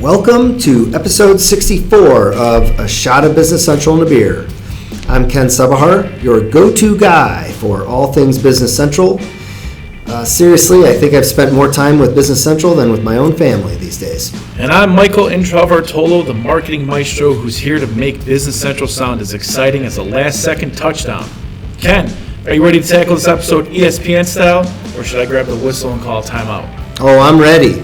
Welcome to episode 64 of A Shot of Business Central and a Beer. I'm Ken Sebahar, your go-to guy for all things Business Central. Seriously, I think I've spent more time with Business Central than with my own family these days. And I'm Michael Intravartolo, the marketing maestro who's here to make Business Central sound as exciting as a last-second touchdown. Ken, are you ready to tackle this episode ESPN style, or should I grab the whistle and call a timeout? Oh, I'm ready.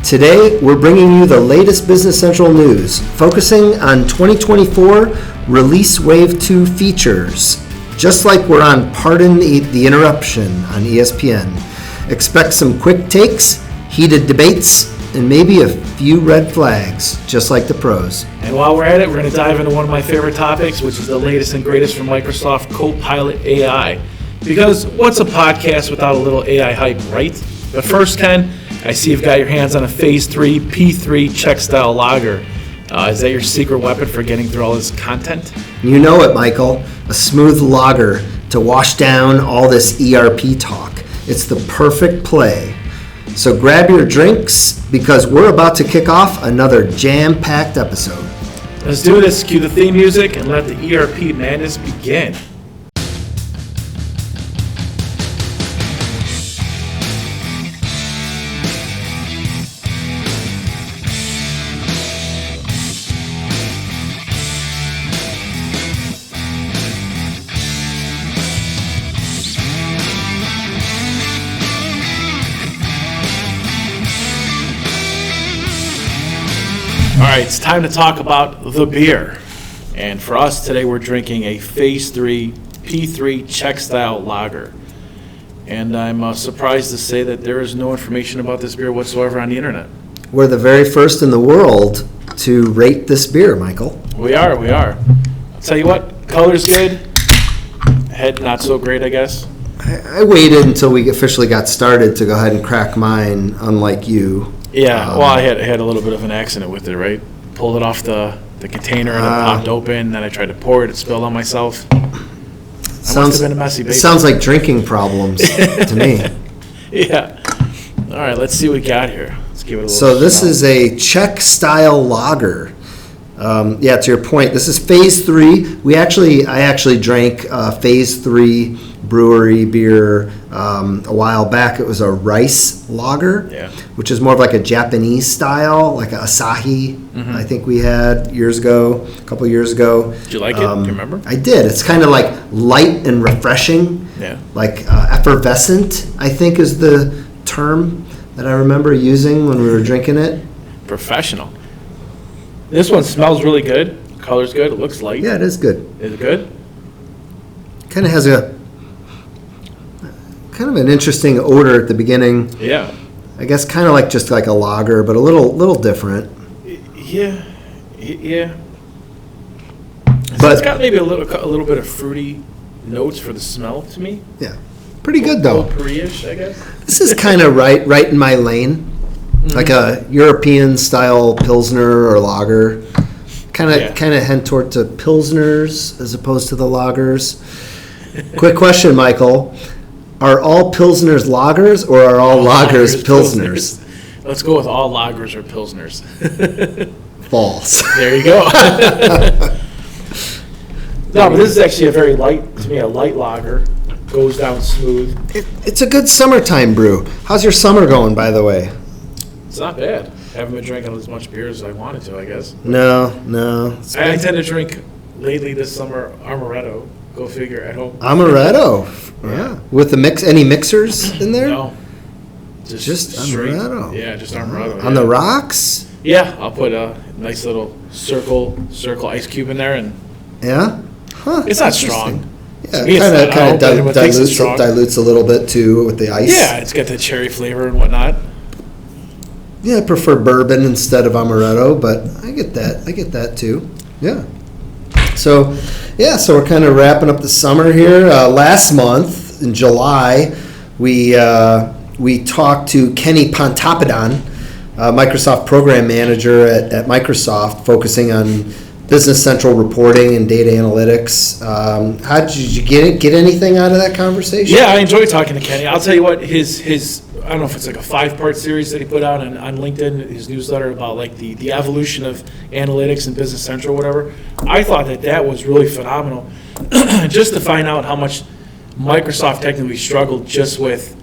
Today, we're bringing you the latest Business Central news, focusing on 2024 Release Wave 2 features. Just like we're on Pardon the Interruption on ESPN. Expect some quick takes, heated debates, and maybe a few red flags, just like the pros. And while we're at it, we're going to dive into one of my favorite topics, which is the latest and greatest from Microsoft Copilot AI. Because what's a podcast without a little AI hype, right? But first, Ken, I see you've got your hands on a Phase 3 P3 Czech-Style lager. Is that your secret weapon for getting through all this content? You know it, Michael. A smooth lager to wash down all this ERP talk. It's the perfect play. So grab your drinks because we're about to kick off another jam-packed episode. Let's do this. Cue the theme music and let the ERP madness begin. All right, it's time to talk about the beer. And for us today, we're drinking a Phase 3 P3 Czech-Style lager. And I'm surprised to say that there is no information about this beer whatsoever on the internet. We're the very first in the world to rate this beer, Michael. We are. I'll tell you what, color's good. Head not so great, I guess. I waited until we officially got started to go ahead and crack mine, unlike you. Yeah, well, I had a little bit of an accident with it, right? Pulled it off the container and it popped open. Then I tried to pour it. It spilled on myself. Must have been a messy baby. It sounds like drinking problems to me. Yeah. All right, let's see what we got here. Let's give it a little So this smell. is a Czech-style lager. To your point, this is Phase 3. I actually drank Phase 3 brewery beer a while back. It was a rice lager, which is more of like a Japanese style, like a Asahi. I think we had a couple years ago. Did you like it? Do you remember? I did. It's kind of like light and refreshing, like effervescent, I think is the term that I remember using when we were drinking it. Professional. This one smells really good. Color's good. It looks light. Yeah, it is good. Is it good? Kind of has kind of an interesting odor at the beginning. Yeah. I guess kind of like just like a lager, but a little different. Yeah. But it's got maybe a little bit of fruity notes for the smell to me. Yeah, pretty good though. Potpourri-ish, I guess. This is kind of right in my lane, like a European style pilsner or lager. Kind of hint toward to pilsners as opposed to the lagers. Quick question, Michael. Are all pilsners lagers or are all lagers pilsners? Let's go with all lagers or pilsners. False. There you go. No, but this is actually a light lager. Goes down smooth. It's a good summertime brew. How's your summer going, by the way? It's not bad. Haven't been drinking as much beer as I wanted to, I guess. No. I tend to drink lately this summer Amaretto. Go figure at home. Amaretto. Yeah. With the any mixers in there? No. Just straight. Amaretto. Yeah, just Amaretto. On the rocks? Yeah, I'll put a nice little circle ice cube in there, and yeah. Huh. it's not strong. Yeah, it kind of dilutes a little bit too with the ice. Yeah, it's got the cherry flavor and whatnot. Yeah, I prefer bourbon instead of Amaretto, but I get that too. Yeah. So we're kind of wrapping up the summer here. Last month in July, we talked to Kenny Pontoppidan, Microsoft Program Manager at Microsoft, focusing on Business Central reporting and data analytics. How did you get anything out of that conversation? Yeah, I enjoyed talking to Kenny. I'll tell you what, his I don't know if it's like a 5-part series that he put out on LinkedIn, his newsletter about like the evolution of analytics and Business Central, whatever. I thought that was really phenomenal, just to find out how much Microsoft technically struggled just with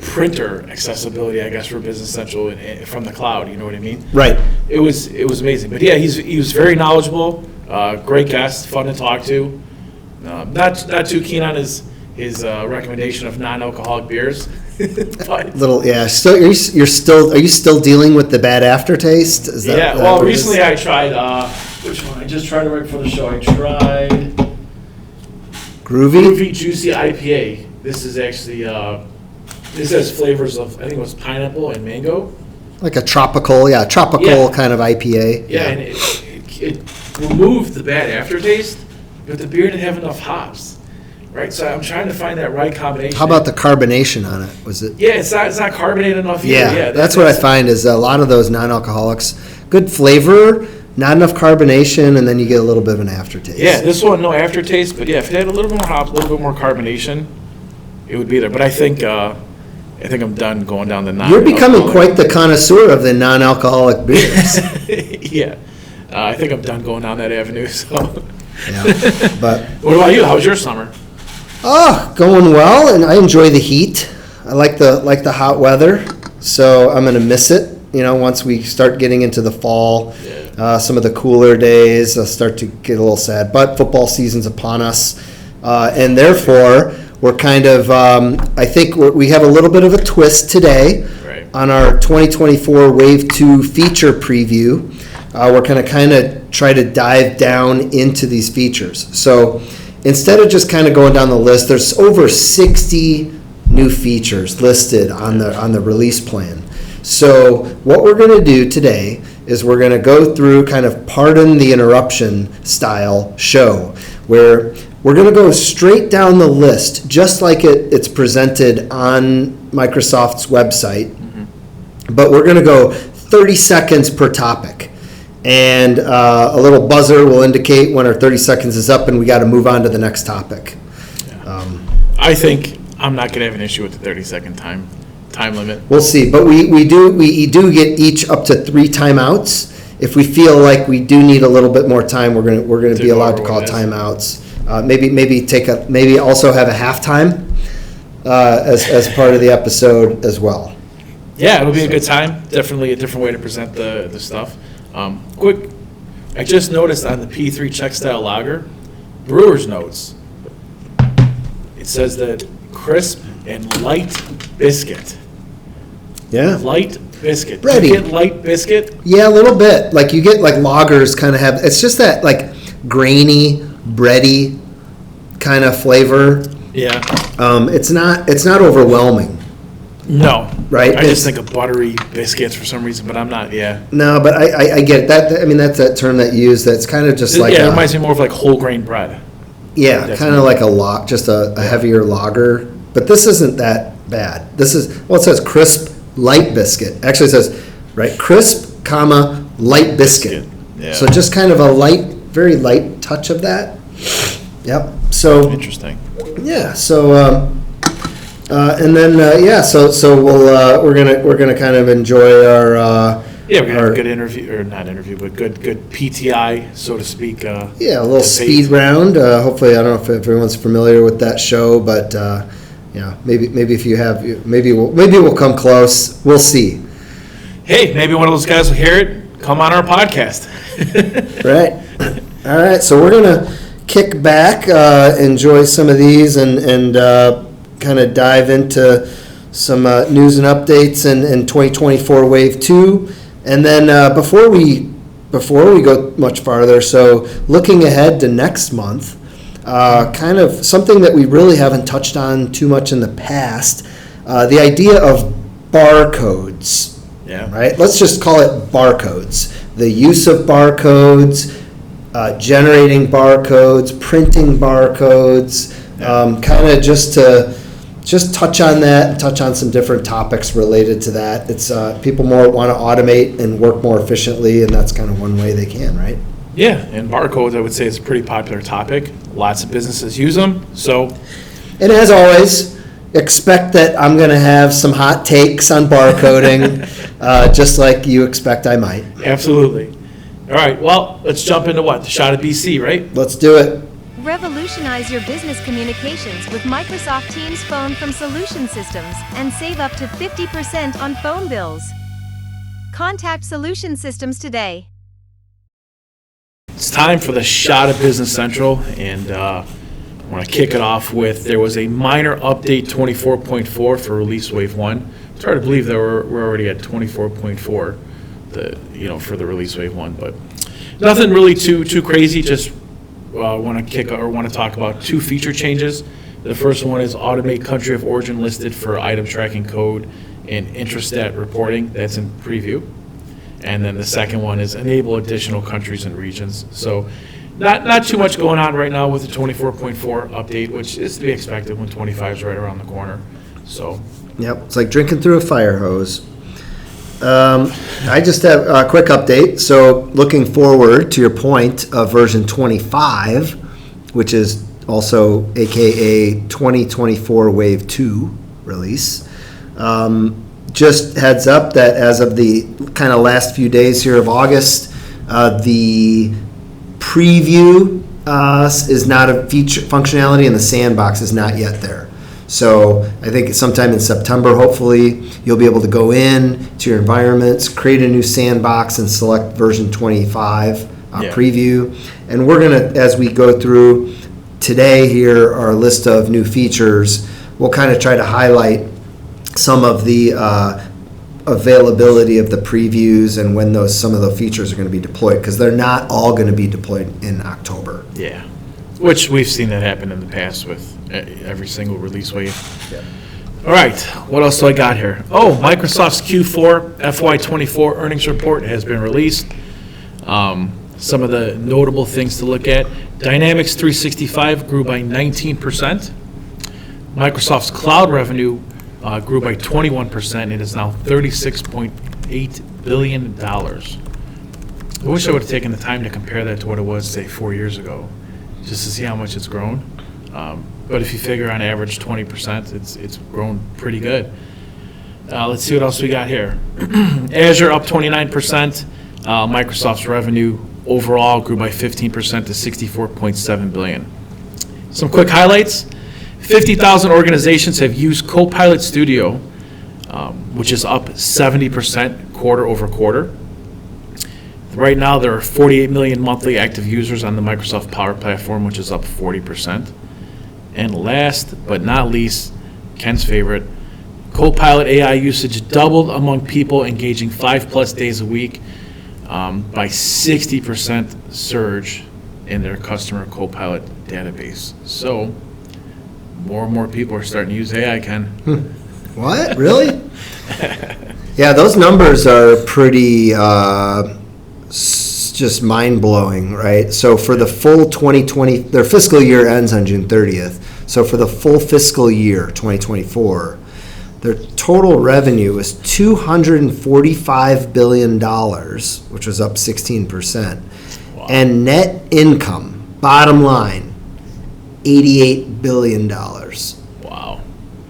printer accessibility, I guess, for Business Central from the cloud. You know what I mean? Right. It was amazing. But yeah, he was very knowledgeable, great guest, fun to talk to. Not too keen on his recommendation of non-alcoholic beers. But, So are you still dealing with the bad aftertaste? Is that, yeah. Well, recently I tried which one? I just tried it right before the show. I tried Groovy Juicy IPA. This is actually this has flavors of, I think it was pineapple and mango. Like a tropical kind of IPA. Yeah, and it removed the bad aftertaste, but the beer didn't have enough hops. Right, so I'm trying to find that right combination. How about the carbonation on it? Was it? Yeah, it's not carbonated enough either. Yeah, that's what I find is a lot of those non-alcoholics, good flavor, not enough carbonation, and then you get a little bit of an aftertaste. Yeah, this one no aftertaste, but yeah, if it had a little bit more hops, a little bit more carbonation, it would be there. But I think I'm done going down the non-alcoholic. You're becoming quite the connoisseur of the non-alcoholic beers. Yeah, I think I'm done going down that avenue. So. Yeah, but what about you? How was your summer? Oh, going well, and I enjoy the heat. I like the hot weather, so I'm gonna miss it. Once we start getting into the fall, some of the cooler days, I'll start to get a little sad. But football season's upon us, and therefore we're kind of. I think we have a little bit of a twist today on our 2024 Wave 2 feature preview. We're going to kind of try to dive down into these features. So instead of just kind of going down the list, there's over 60 new features listed on the release plan. So what we're going to do today is we're going to go through kind of pardon the interruption style show, where we're going to go straight down the list, just like it's presented on Microsoft's website, but we're going to go 30 seconds per topic. And a little buzzer will indicate when our 30 seconds is up and we got to move on to the next topic. I think I'm not going to have an issue with the 30-second time limit. We'll see, but we do get each up to 3 timeouts. If we feel like we do need a little bit more time, we're going to be allowed to call timeouts. Maybe also have a halftime as part of the episode as well. Yeah, it'll be a good time. Definitely a different way to present the stuff. Quick, I just noticed on the P3 Czech-Style lager, brewer's notes, it says that crisp and light biscuit. Yeah. Light biscuit. Bready. Do you get light biscuit? Yeah, a little bit. Like you get like lagers kind of have, it's just that like grainy, bready kind of flavor. Yeah. It's not overwhelming. No. Right? I just think of buttery biscuits for some reason, but I'm not, No, but I get it. That's that term that you use that's kind of just like it reminds me more of like whole grain bread. Yeah, kind of like a heavier lager. But this isn't that bad. It says crisp, light biscuit. Actually, it says, crisp, light biscuit. Yeah. So just kind of a very light touch of that. Yep. So interesting. Yeah. So and then so we're gonna kind of enjoy our. We're going to have a good interview, or not interview, but good PTI, so to speak. A little speed round. Hopefully, I don't know if everyone's familiar with that show, but maybe if you have, maybe we'll come close. We'll see. Hey, maybe one of those guys will hear it. Come on our podcast. Right. All right. So we're gonna kick back, enjoy some of these, and kind of dive into some news and updates in 2024 Wave 2. And then before we go much farther, so looking ahead to next month, kind of something that we really haven't touched on too much in the past, the idea of barcodes. Yeah. Right? Let's just call it barcodes. The use of barcodes, generating barcodes, printing barcodes, kind of just touch on that and touch on some different topics related to that. It's people more want to automate and work more efficiently, and that's kind of one way they can, right? Yeah, and barcodes, I would say, is a pretty popular topic. Lots of businesses use them. So, and as always, expect that I'm going to have some hot takes on barcoding, just like you expect I might. Absolutely. All right, well, let's jump into what? The shot of BC, right? Let's do it. Revolutionize your business communications with Microsoft Teams Phone from Solution Systems and save up to 50% on phone bills. Contact Solution Systems today. It's time for the shot of Business Central, and I want to kick it off with there was a minor update 24.4 for release wave 1. It's hard to believe that we're already at 24.4 for the release wave 1, but nothing really too crazy. Just want to talk about 2 feature changes. The first one is automate country of origin listed for item tracking code and intrastat reporting. That's in preview. And then the second one is enable additional countries and regions. So not too much going on right now with the 24.4 update, which is to be expected when 25 is right around the corner. So Yep, it's like drinking through a fire hose. I just have a quick update. So looking forward to your point of version 25, which is also AKA 2024 Wave 2 release. Just heads up that as of the kind of last few days here of August, the preview is not a feature functionality, and the sandbox is not yet there. So I think sometime in September, hopefully, you'll be able to go in to your environments, create a new sandbox, and select version 25 preview. And we're going to, as we go through today here, our list of new features, we'll kind of try to highlight some of the availability of the previews and when some of the features are going to be deployed, because they're not all going to be deployed in October. yeah, which we've seen that happen in the past with every single release wave. Yeah. All right, what else do I got here? Oh, Microsoft's Q4 FY24 earnings report has been released. Some of the notable things to look at: Dynamics 365 grew by 19%. Microsoft's cloud revenue grew by 21% and is now $36.8 billion. I wish I would have taken the time to compare that to what it was, say, 4 years ago, just to see how much it's grown. But if you figure on average 20%, it's grown pretty good. Let's see what else we got here. Azure up 29%. Microsoft's revenue overall grew by 15% to $64.7 billion. Some quick highlights. 50,000 organizations have used Copilot Studio, which is up 70% quarter over quarter. Right now, there are 48 million monthly active users on the Microsoft Power Platform, which is up 40%. And last but not least, Ken's favorite, Copilot AI usage doubled among people engaging 5+ days a week by 60% surge in their customer Copilot database. So more and more people are starting to use AI, Ken. What? Really? Yeah, those numbers are pretty just mind-blowing, right? So for the full 2020, their fiscal year ends on June 30th. So for the full fiscal year, 2024, their total revenue is $245 billion, which was up 16%. Wow. And net income, bottom line, $88 billion Wow.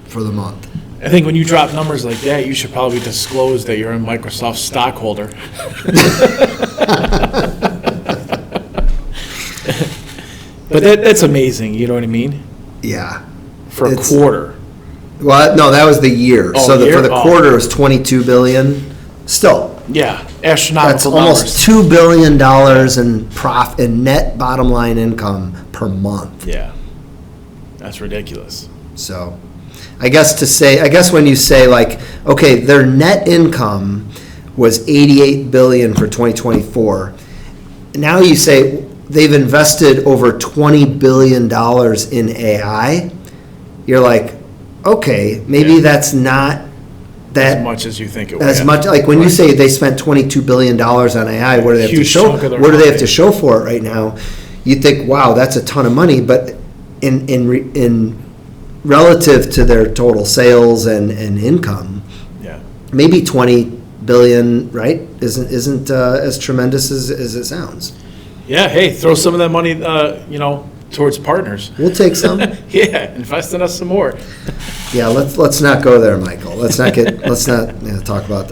for the month. I think when you drop numbers like that, you should probably disclose that you're a Microsoft stockholder. But that's amazing, you know what I mean? Yeah. For a quarter. Well, no, that was the year. Oh, So year? for the quarter, it was $22 billion. Still, Yeah, that's astronomical almost numbers. $2 billion in net bottom line income per month. Yeah, that's ridiculous. So, I guess when you say like, okay, their net income was $88 billion for 2024. Now you say they've invested over $20 billion in AI. You're like, okay, maybe that's not that As much as you think it was. as much. Like when you say they spent $22 billion on AI, what do they have to Huge show? chunk of their What do they have money. to show for it right now? You think, wow, that's a ton of money, but in relative to their total sales and income, Yeah. maybe 20 billion, right? Isn't as tremendous as it sounds. Yeah, hey, throw some of that money, towards partners. We'll take some. Yeah, invest in us some more. Yeah, let's not go there, Michael. Let's not talk about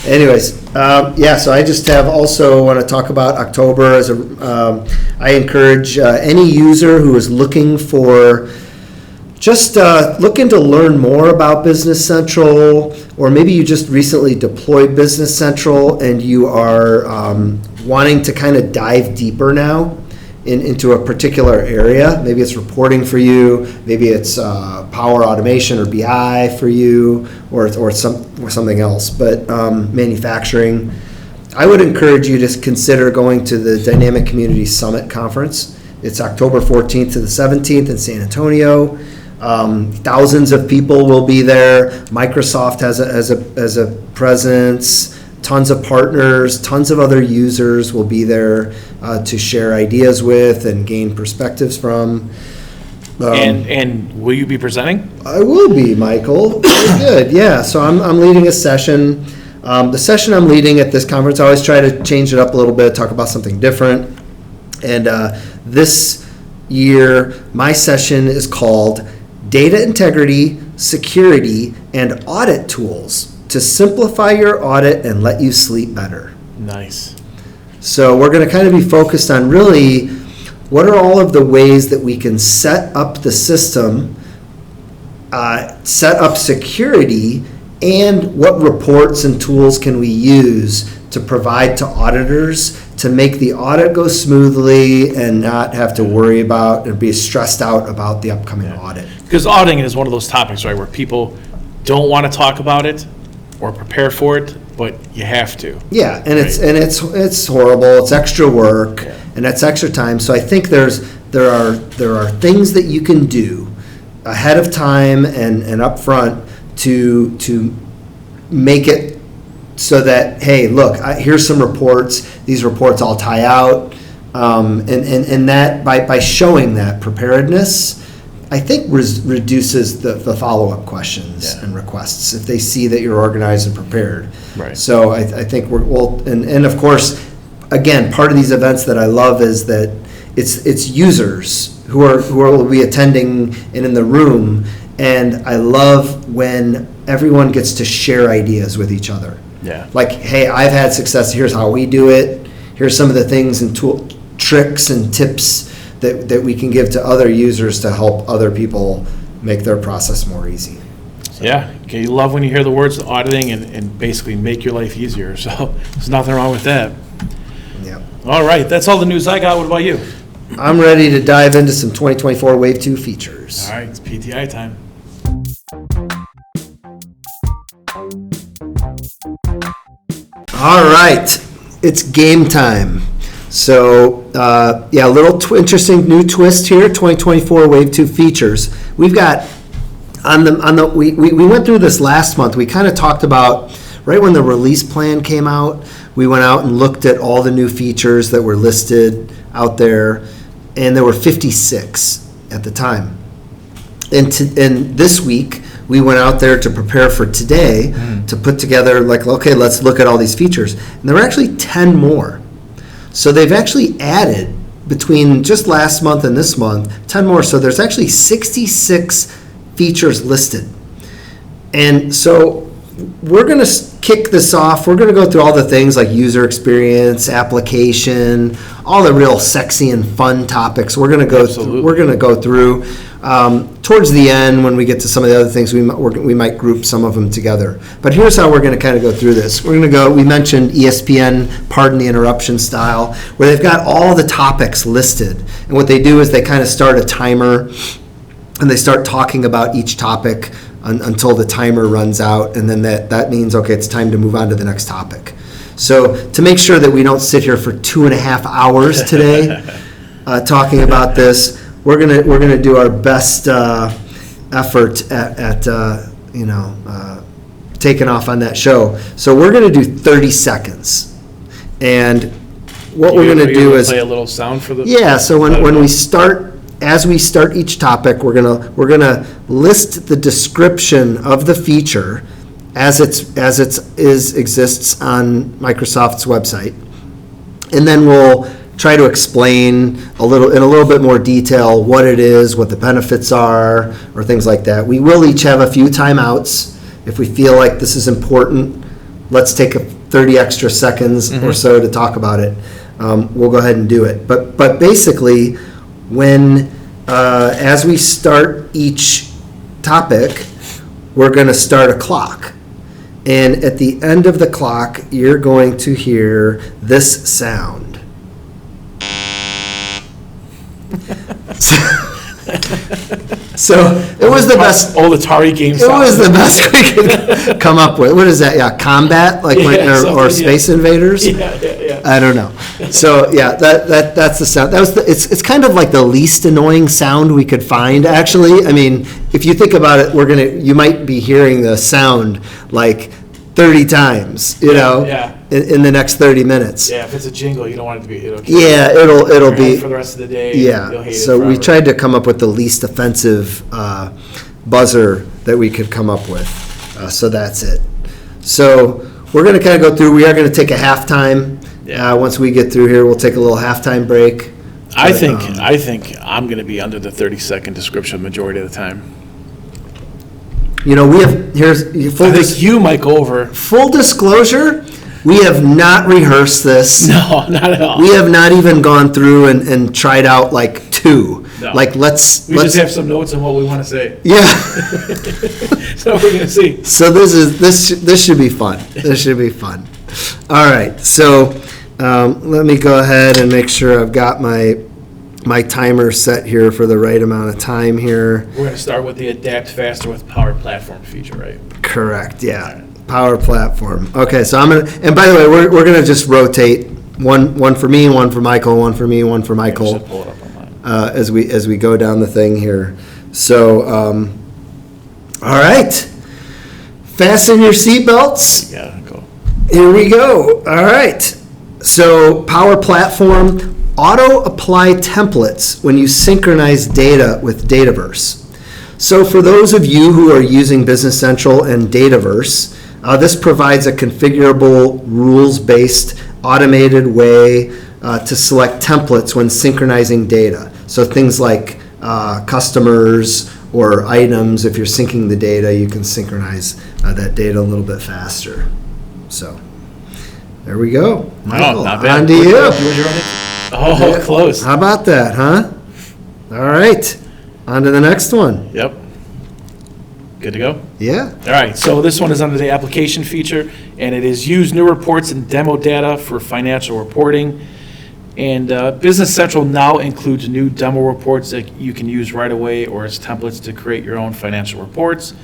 Anyways, so I just want to talk about October as I encourage any user who is looking for just looking to learn more about Business Central, or maybe you just recently deployed Business Central and you are wanting to kind of dive deeper now into a particular area. Maybe it's reporting for you, maybe it's Power Automation or BI for you, or something else. But manufacturing, I would encourage you to consider going to the Dynamic Community Summit Conference. It's October 14th to the 17th in San Antonio. Thousands of people will be there. Microsoft has a presence. Tons of partners, tons of other users will be there to share ideas with and gain perspectives from. And will you be presenting? I will be, Michael. Very good. Yeah. So I'm leading a session. The session I'm leading at this conference, I always try to change it up a little bit, talk about something different. And this year, my session is called Data Integrity, Security, and Audit Tools to simplify your audit and let you sleep better. Nice. So we're going to kind of be focused on really what are all of the ways that we can set up the system, set up security, and what reports and tools can we use to provide to auditors to make the audit go smoothly and not have to worry about or be stressed out about the upcoming audit. Because auditing is one of those topics, right, where people don't want to talk about it or prepare for it, but you have to. Yeah, and it's horrible. It's extra work, and it's extra time. So I think there are things that you can do ahead of time and up front to make it so that, hey, look, here's some reports. These reports all tie out, and that by showing that preparedness, I think reduces the follow-up questions and requests if they see that you're organized and prepared. Right. So I think and of course, again, part of these events that I love is that it's users who will be attending and in the room, and I love when everyone gets to share ideas with each other. Yeah. Like, hey, I've had success. Here's how we do it. Here's some of the things and tricks and tips that we can give to other users to help other people make their process more easy. So. Yeah, okay, you love when you hear the words auditing and basically make your life easier, so there's nothing wrong with that. Yeah. All right, that's all the news I got. What about you? I'm ready to dive into some 2024 Wave 2 features. All right, it's PTI time. All right, it's game time. So, a little interesting new twist here, 2024 Wave 2 features. We've got, we went through this last month. We kind of talked about, right when the release plan came out, we went out and looked at all the new features that were listed out there, and there were 56 at the time. And this week, we went out there to prepare for today to put together, okay, let's look at all these features. And there were actually 10 more. So they've actually added, between just last month and this month, 10 more. So there's actually 66 features listed. And so we're going to kick this off. We're going to go through all the things like user experience, application, all the real sexy and fun topics. We're going to go through. Towards the end, when we get to some of the other things, we might group some of them together. But here's how we're going to kind of go through this. We're going to go, we mentioned ESPN, pardon the interruption style, where they've got all the topics listed. And what they do is they kind of start a timer, and they start talking about each topic until the timer runs out, and then that means, okay, it's time to move on to the next topic. So to make sure that we don't sit here for 2.5 hours today talking about this, we're gonna do our best effort at taking off on that show. So we're gonna do 30 seconds, and what we're gonna do is play a little sound for the So when we start, as we start each topic, we're gonna list the description of the feature as it exists on Microsoft's website, and then we'll try to explain in a little bit more detail what it is, what the benefits are, or things like that. We will each have a few timeouts. If we feel like this is important, let's take 30 extra seconds or so to talk about it. We'll go ahead and do it. But basically, as we start each topic, we're going to start a clock. And at the end of the clock, you're going to hear this sound. So it was the best. Old Atari games. It was the best we could come up with. What is that? Yeah, combat, or Space Invaders. Yeah. I don't know. So yeah, that's the sound. It's kind of like the least annoying sound we could find. Actually, I mean, if you think about it, you might be hearing the sound like 30 times, in the next 30 minutes. Yeah, if it's a jingle, you don't want it to be. It'll be for the rest of the day. Yeah. You'll hate So it we tried to come up with the least offensive buzzer that we could come up with. So that's it. So we're going to kind of go through. We are going to take a halftime. Once we get through here, we'll take a little halftime break. I think I'm going to be under the 30-second description majority of the time. We have You might go over. Full disclosure, we have not rehearsed this. No, not at all. We have not even gone through and tried out like two. No. Like let's just have some notes on what we want to say. Yeah. So we're going to see. So this should be fun. This should be fun. All right. So let me go ahead and make sure I've got my timer set here for the right amount of time here. We're going to start with the Adapt Faster with Power Platform feature, right? Correct, yeah. Power Platform. Okay, so I'm going to, and by the way, we're going to just rotate one for me, one for Michael, one for me, one for Michael, I should pull it up online. as we go down the thing here. So, all right. Fasten your seatbelts. Yeah, go. Here we go. All right. So, Power Platform. Auto-apply templates when you synchronize data with Dataverse. So for those of you who are using Business Central and Dataverse, this provides a configurable, rules-based, automated way to select templates when synchronizing data. So things like customers or items, if you're syncing the data, you can synchronize that data a little bit faster. So there we go. Michael, not bad. on to you. Oh, Yeah. close. How about that, huh? All right. On to the next one. Yep. Good to go? Yeah. All right, so this one is under the application feature, and it is use new reports and demo data for financial reporting. And Business Central now includes new demo reports that you can use right away or as templates to create your own financial reports.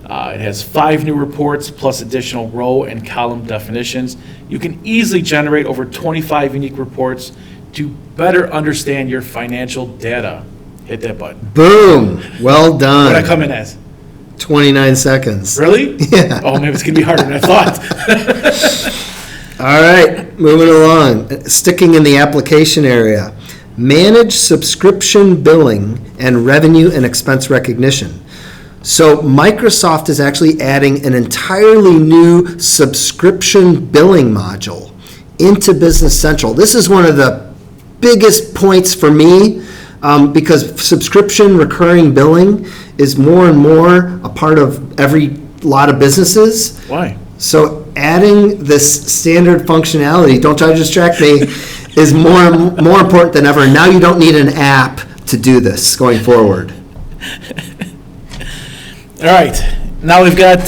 It has 5 new reports plus additional row and column definitions. You can easily generate over 25 unique reports to better understand your financial data. Hit that button. Boom. Well done. What I come in as? 29 seconds. Really? Yeah. Oh, maybe it's going to be harder than I thought. All right. Moving along. Sticking in the application area. Manage subscription billing and revenue and expense recognition. So Microsoft is actually adding an entirely new subscription billing module into Business Central. This is one of the biggest points for me because subscription recurring billing is more and more a part of every lot of businesses. Why? So adding this standard functionality, don't try to distract me, is more important than ever. Now you don't need an app to do this going forward. All right, now we've got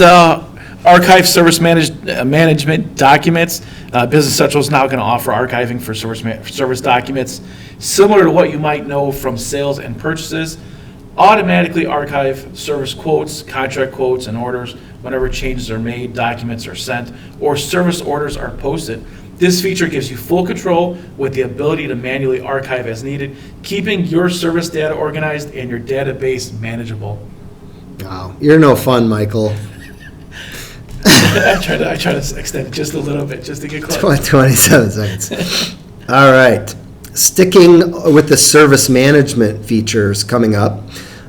archive service management documents. Business Central is now going to offer archiving for service documents, similar to what you might know from sales and purchases. Automatically archive service quotes, contract quotes, and orders whenever changes are made, documents are sent, or service orders are posted. This feature gives you full control with the ability to manually archive as needed, keeping your service data organized and your database manageable. Wow, you're no fun, Michael. I try to extend it just a little bit, just to get close. 27 seconds. All right. Sticking with the service management features coming up,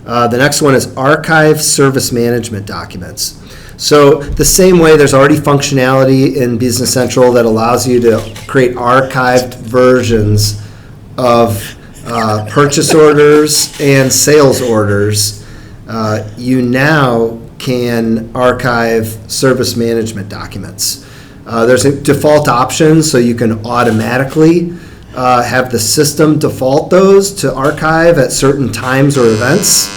the next one is archive service management documents. So the same way, there's already functionality in Business Central that allows you to create archived versions of purchase orders and sales orders, you now can archive service management documents. There's a default option, so you can automatically have the system default those to archive at certain times or events,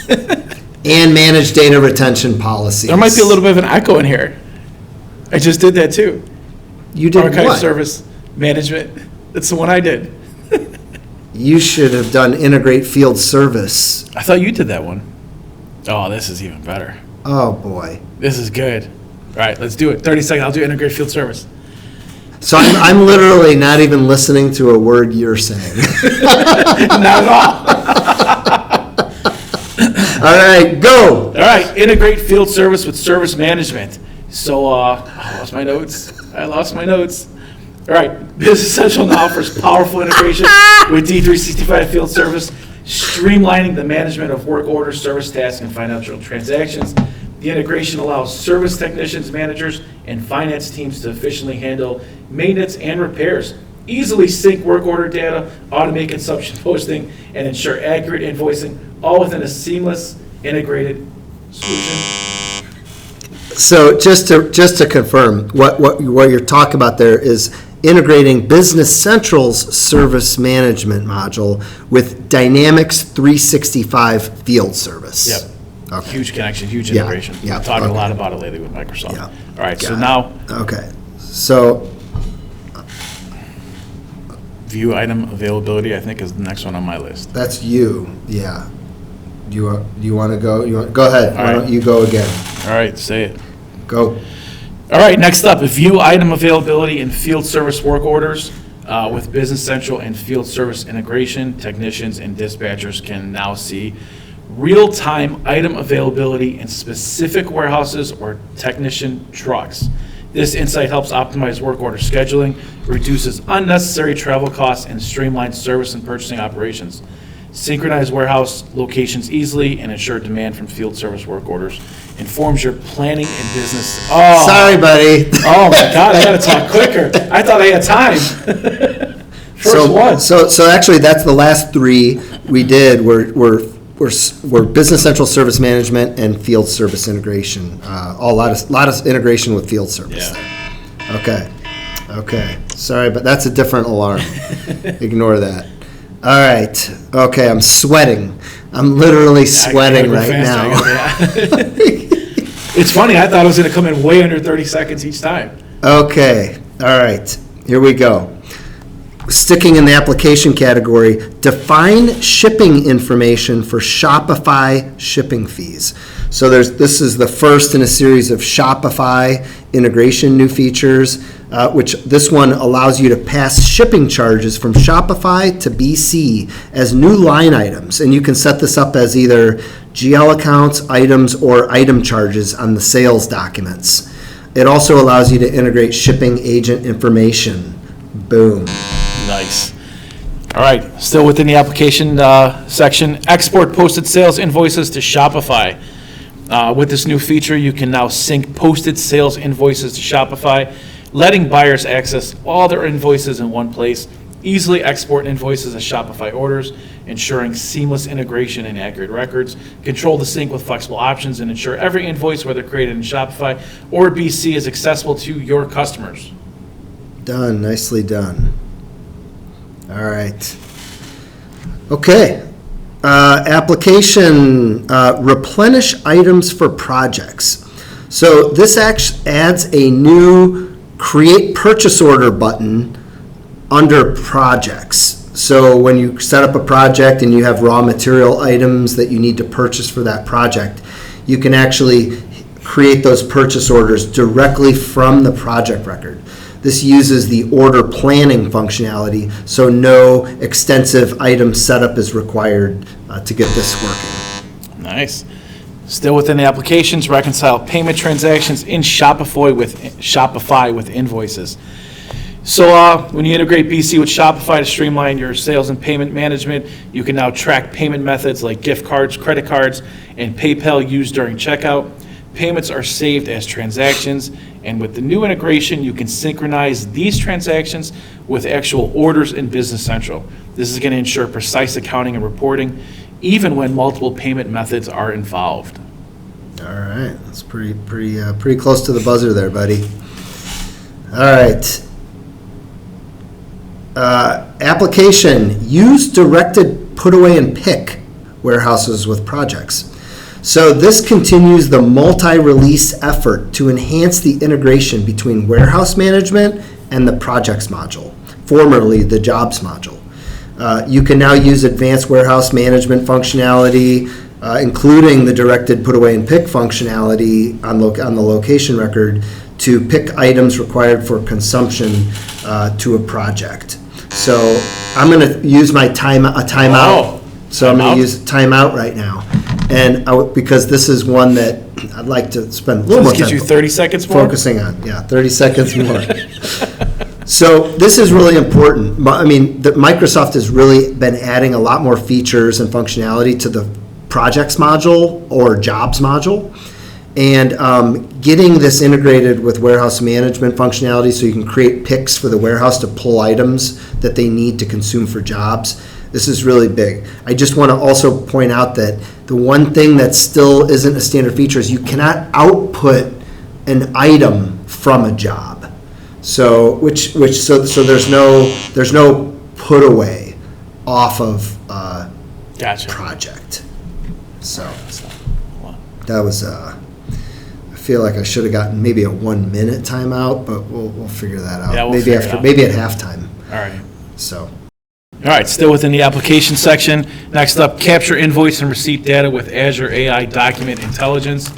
and manage data retention policies. There might be a little bit of an echo in here. I just did that too. You did Archive what? service management. That's the one I did. You should have done integrate field service. I thought you did that one. Oh, this is even better. Oh, boy. This is good. All right, let's do it. 30 seconds. I'll do integrate field service. So I'm literally not even listening to a word you're saying. Not at all. All right, go. All right, integrate field service with service management. So, I lost my notes. All right, Business Central now offers powerful integration with D365 Field Service, streamlining the management of work orders, service tasks, and financial transactions. The integration allows service technicians, managers, and finance teams to efficiently handle maintenance and repairs, easily sync work order data, automate consumption posting, and ensure accurate invoicing, all within a seamless, integrated solution. So just to confirm, what you're talking about there is integrating Business Central's service management module with Dynamics 365 Field Service. Yep. Okay. Huge connection, huge Yeah, integration. yeah, We're talking a okay. lot about it lately with Microsoft. Yeah. All right, so Got it. now Okay. So, view item availability, I think, is the next one on my list. that's you, yeah. Do you want to go? Go ahead. Why All right. don't you go again? All right, say it. Go. All right, next up, view item availability in field service work orders. With Business Central and field service integration, technicians and dispatchers can now see real-time item availability in specific warehouses or technician trucks. This insight helps optimize work order scheduling, reduces unnecessary travel costs, and streamlines service and purchasing operations. Synchronize warehouse locations easily and ensure demand from field service work orders. Informs your planning and business. Oh, Sorry, buddy. Oh my God, I gotta talk quicker. I thought I had time. First one. So actually, that's the last three we did. Were Business Central Service Management and Field Service Integration. A lot of integration with Field Service. Yeah. Okay. Sorry, but that's a different alarm. Ignore that. All right. Okay, I'm sweating. I'm literally sweating right now. It's funny, I thought it was gonna come in way under 30 seconds each time. Okay. All right. Here we go. Sticking in the application category, define shipping information for Shopify shipping fees. So this is the first in a series of Shopify integration new features, which this one allows you to pass shipping charges from Shopify to BC as new line items. And you can set this up as either GL accounts, items, or item charges on the sales documents. It also allows you to integrate shipping agent information. Boom. Nice. All right, still within the application section, export posted sales invoices to Shopify. With this new feature, you can now sync posted sales invoices to Shopify, letting buyers access all their invoices in one place, easily export invoices as Shopify orders, ensuring seamless integration and accurate records, control the sync with flexible options, and ensure every invoice, whether created in Shopify or BC, is accessible to your customers. Done. Nicely done. All right. Okay. Application, replenish items for projects. So this adds a new create purchase order button under projects. So when you set up a project and you have raw material items that you need to purchase for that project, you can actually create those purchase orders directly from the project record. This uses the order planning functionality, so no extensive item setup is required to get this working. Nice. Still within the applications, reconcile payment transactions in Shopify with invoices. So when you integrate BC with Shopify to streamline your sales and payment management, you can now track payment methods like gift cards, credit cards, and PayPal used during checkout. payments are saved as transactions, and with the new integration, you can synchronize these transactions with actual orders in Business Central. This is going to ensure precise accounting and reporting, even when multiple payment methods are involved. All right, that's pretty close to the buzzer there, buddy. All right. Application, use directed put away and pick warehouses with projects. So this continues the multi-release effort to enhance the integration between warehouse management and the projects module, formerly the jobs module. You can now use advanced warehouse management functionality, including the directed put away and pick functionality on the location record to pick items required for consumption to a project. So I'm going to use my timeout. Oh, So I'm going to use timeout right now, and because this is one that I'd like to spend a little more This time gives you 30 seconds more? focusing on. Yeah, 30 seconds more. So this is really important. I mean, Microsoft has really been adding a lot more features and functionality to the projects module or jobs module, and getting this integrated with warehouse management functionality so you can create picks for the warehouse to pull items that they need to consume for jobs. This is really big. I just want to also point out that the one thing that still isn't a standard feature is you cannot output an item from a job. So so there's no put away off of Gotcha. project. So that was I feel like I should have gotten maybe a 1 minute timeout, but we'll figure that out. Yeah, we'll maybe figure it out. maybe at halftime. All right. So. All right, still within the application section. Next up, capture invoice and receipt data with Azure AI Document Intelligence.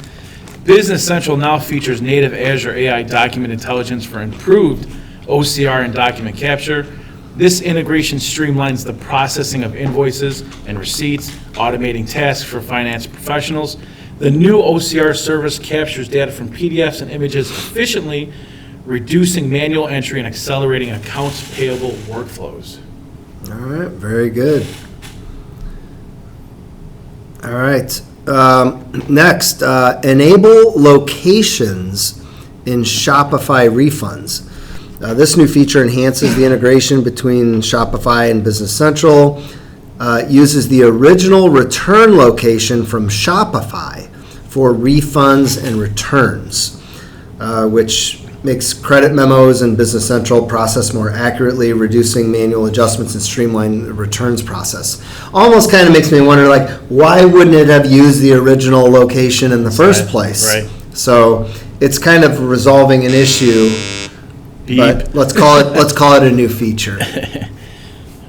Business Central now features native Azure AI Document Intelligence for improved OCR and document capture. This integration streamlines the processing of invoices and receipts, automating tasks for finance professionals. The new OCR service captures data from PDFs and images efficiently, reducing manual entry and accelerating accounts payable workflows. All right, very good. All right, next, enable locations in Shopify refunds. This new feature enhances the integration between Shopify and Business Central, uses the original return location from Shopify for refunds and returns, which makes credit memos and Business Central process more accurately, reducing manual adjustments and streamline the returns process. Almost kind of makes me wonder, like, why wouldn't it have used the original location in the first place? Right. So it's kind of resolving an issue, Beep. but let's call it a new feature.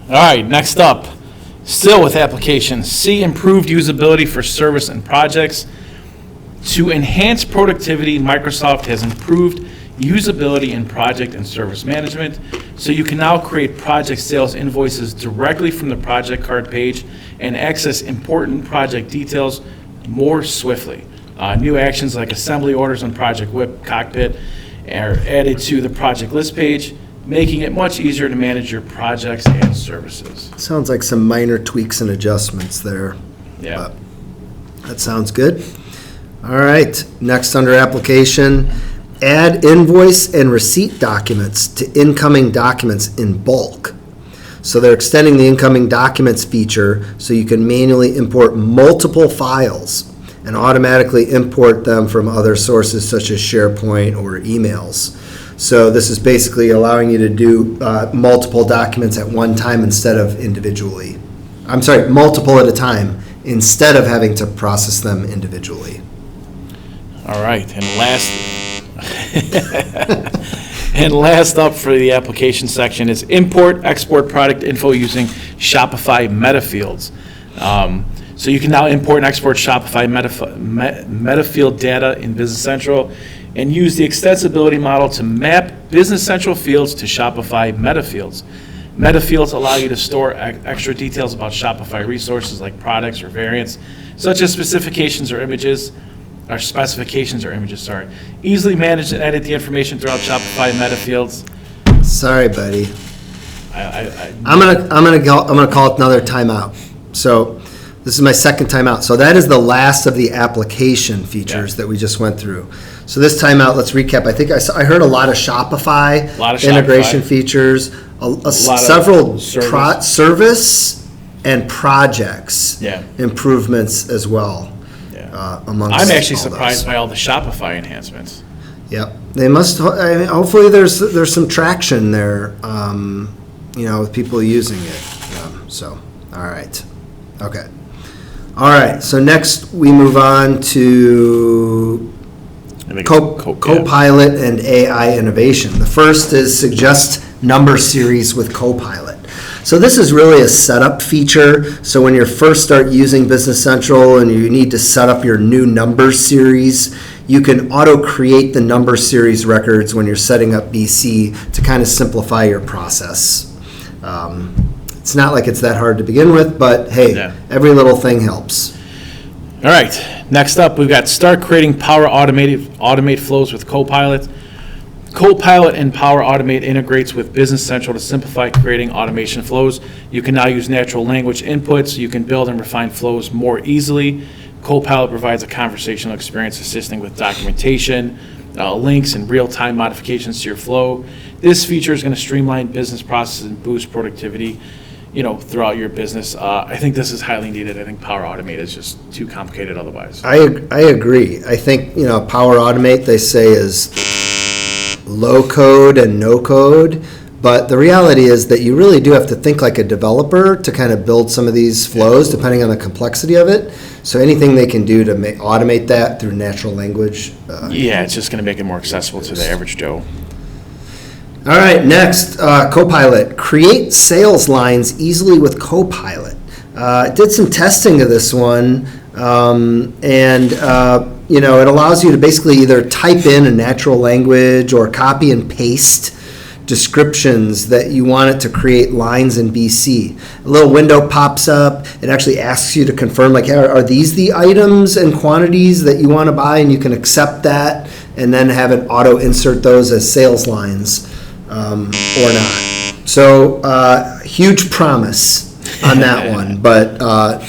All right, next up, still with applications, see improved usability for service and projects. To enhance productivity, Microsoft has improved usability in project and service management, so you can now create project sales invoices directly from the project card page and access important project details more swiftly. New actions like assembly orders on Project Whip Cockpit are added to the project list page, making it much easier to manage your projects and services. Sounds like some minor tweaks and adjustments there. Yeah. But that sounds good. All right, next under application, add invoice and receipt documents to incoming documents in bulk. So they're extending the incoming documents feature so you can manually import multiple files and automatically import them from other sources such as SharePoint or emails. So this is basically allowing you to do multiple documents at one time instead of individually. I'm sorry, multiple at a time instead of having to process them individually. All right, and last up for the application section is import, export product info using Shopify meta fields. So you can now import and export Shopify meta field data in Business Central and use the extensibility model to map Business Central fields to Shopify meta fields. Meta fields allow you to store extra details about Shopify resources like products or variants, such as specifications or images. Easily manage and edit the information throughout Shopify meta fields. Sorry, buddy. I'm gonna call it another timeout. So This is my second time out. So that is the last of the application features that we just went through. So this time out, let's recap. I think I heard a lot of Shopify integration features, several service and projects improvements as well. Yeah. I'm actually surprised by all the Shopify enhancements. Yep. They must. Hopefully, there's some traction there. With people using it. All right. Okay. All right. So next we move on to Copilot and AI innovation. The first is suggest number series with Copilot. So this is really a setup feature. So when you first start using Business Central and you need to set up your new number series, you can auto-create the number series records when you're setting up BC to kind of simplify your process. It's not like it's that hard to begin with, but hey, every little thing helps. All right, next up, we've got start creating Power Automate flows with Copilot. Copilot and Power Automate integrates with Business Central to simplify creating automation flows. You can now use natural language inputs. You can build and refine flows more easily. Copilot provides a conversational experience assisting with documentation, links, and real-time modifications to your flow. This feature is going to streamline business processes and boost productivity, throughout your business. I think this is highly needed. I think Power Automate is just too complicated otherwise. I agree. I think, Power Automate, they say, is low code and no code, but the reality is that you really do have to think like a developer to kind of build some of these flows depending on the complexity of it. So anything they can do to automate that through natural language. It's just going to make it more accessible to the average Joe. All right, next, Copilot. Create sales lines easily with Copilot. Did some testing of this one, and it allows you to basically either type in a natural language or copy and paste descriptions that you want it to create lines in BC. A little window pops up. It actually asks you to confirm, like, are these the items and quantities that you want to buy, and you can accept that, and then have it auto insert those as sales lines. Or not. So huge promise on that one, but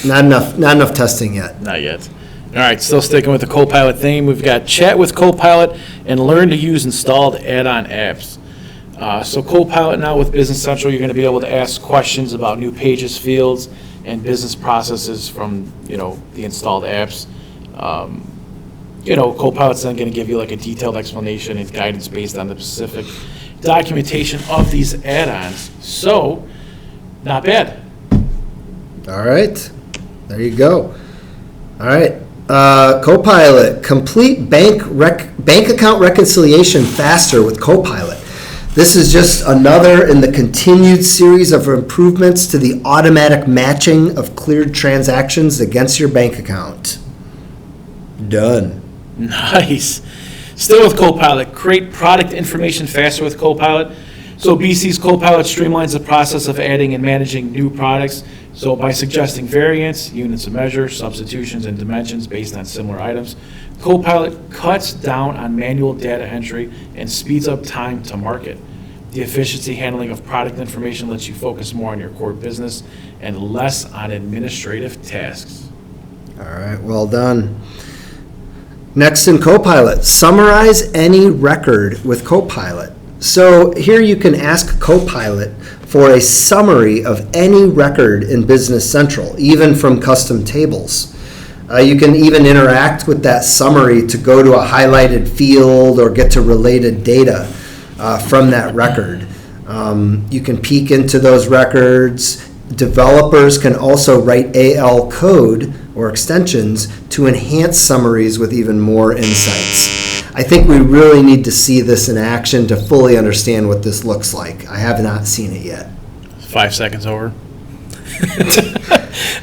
not enough testing yet. Not yet. All right, still sticking with the Copilot theme. We've got chat with Copilot and learn to use installed add-on apps. So Copilot now with Business Central, you're going to be able to ask questions about new pages, fields, and business processes from the installed apps. Copilot's then going to give you like a detailed explanation and guidance based on the specific documentation of these add-ons. So, not bad. All right. There you go. All right. Copilot. Complete bank account reconciliation faster with Copilot. This is just another in the continued series of improvements to the automatic matching of cleared transactions against your bank account. Done. Nice. Still with Copilot, create product information faster with Copilot. So BC's Copilot streamlines the process of adding and managing new products. So by suggesting variants, units of measure, substitutions, and dimensions based on similar items, Copilot cuts down on manual data entry and speeds up time to market. The efficiency handling of product information lets you focus more on your core business and less on administrative tasks. All right, well done. Next in Copilot, summarize any record with Copilot. So here you can ask Copilot for a summary of any record in Business Central, even from custom tables. You can even interact with that summary to go to a highlighted field or get to related data from that record. You can peek into those records. Developers can also write AL code or extensions to enhance summaries with even more insights. I think we really need to see this in action to fully understand what this looks like. I have not seen it yet. 5 seconds over.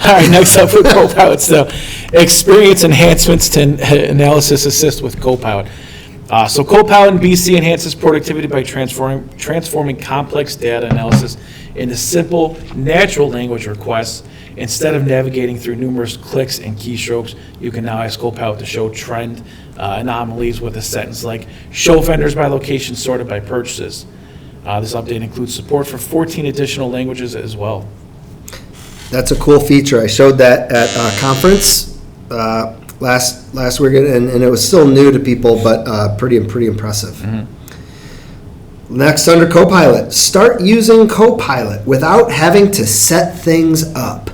All right, next up with Copilot still. Experience enhancements to analysis assist with Copilot. So Copilot in BC enhances productivity by transforming complex data analysis into simple, natural language requests. Instead of navigating through numerous clicks and keystrokes, you can now ask Copilot to show trend anomalies with a sentence like, show vendors by location sorted by purchases. This update includes support for 14 additional languages as well. That's a cool feature. I showed that at a conference last week, and it was still new to people, but pretty impressive. Mm-hmm. Next, under Copilot, start using Copilot without having to set things up.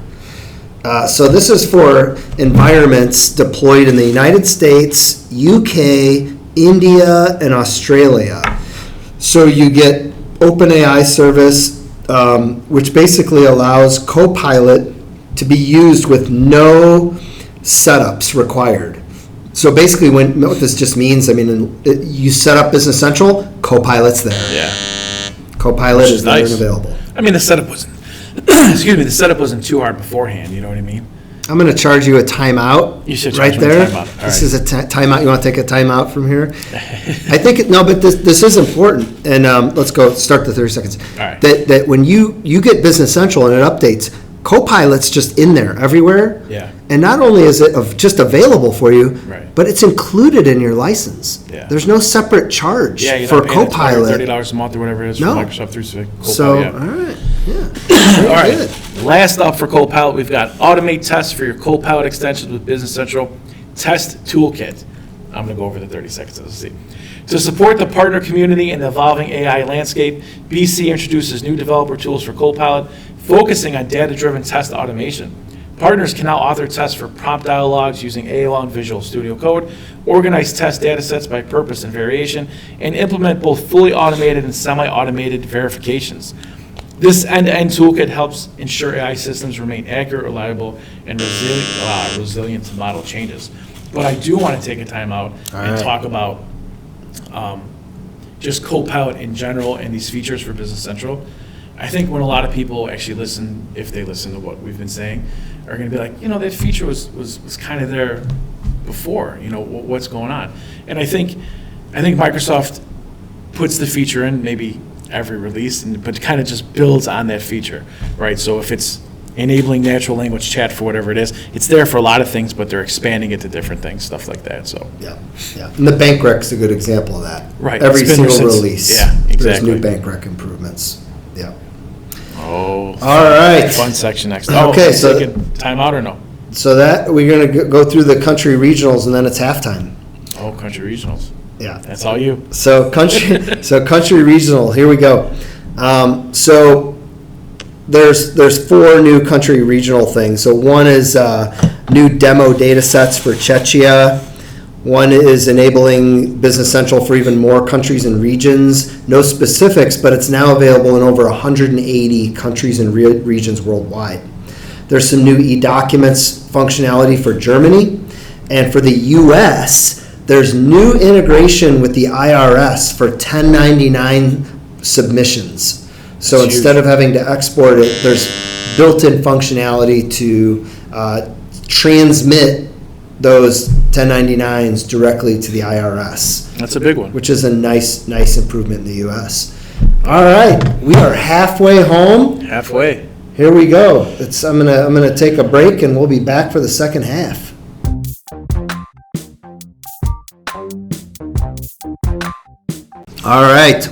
So this is for environments deployed in the United States, UK, India, and Australia. So you get OpenAI service, which basically allows Copilot to be used with no setups required. So basically, what this just means, I mean, you set up Business Central, Copilot's there. Yeah. Copilot is there nice. and available. I mean, the setup wasn't, the setup wasn't too hard beforehand, you know what I mean? I'm going to charge you a timeout. You should right charge me a there. timeout. All This right. is a timeout. You want to take a timeout from here? I think but this is important. And let's go start the 30 seconds. All right. That when you get Business Central and it updates, Copilot's just in there everywhere. Yeah. And not only is it just available for you, Right. but it's included in your license. Yeah. There's no separate charge Yeah, for Copilot. $30 a month or whatever it is No. for Microsoft 365 Copilot. So, yeah. all right. Yeah. All right. Good. Last up for Copilot, we've got automate tests for your Copilot extensions with Business Central Test Toolkit. I'm going to go over the 30 seconds. Let's see. To support the partner community and the evolving AI landscape, BC introduces new developer tools for Copilot, focusing on data-driven test automation. Partners can now author tests for prompt dialogues using AOL and Visual Studio Code, organize test data sets by purpose and variation, and implement both fully automated and semi-automated verifications. This end-to-end toolkit helps ensure AI systems remain accurate, reliable, and resilient to model changes. But I do want to take a time out and talk about just Copilot in general and these features for Business Central. I think when a lot of people actually listen, if they listen to what we've been saying, are going to be like, that feature was kind of there before, what's going on? And I think Microsoft puts the feature in maybe every release, but kind of just builds on that feature, right? So if it's enabling natural language chat for whatever it is, it's there for a lot of things, but they're expanding it to different things, stuff like that. So Yeah. And the bank rec's a good example of that. Right. Every It's been there single since- release. yeah, There's exactly. new bank rec improvements. Yeah. all right. Fun section next. Okay, so taking time out or no? So that we're going to go through the country regionals, and then it's halftime. Oh, country regionals. Yeah. That's all you. So country regional. Here we go. So there's 4 new country regional things. So one is new demo data sets for Czechia. One is enabling Business Central for even more countries and regions. No specifics, but it's now available in over 180 countries and regions worldwide. There's some new e-documents functionality for Germany. And for the U.S., there's new integration with the IRS for 1099 submissions. So That's instead huge. of having to export it, there's built-in functionality to transmit those 1099s directly to the IRS, That's a big one. which is a nice improvement in the U.S. All right, we are halfway home. Halfway. Here we go. I'm gonna take a break, and we'll be back for the second half. All right,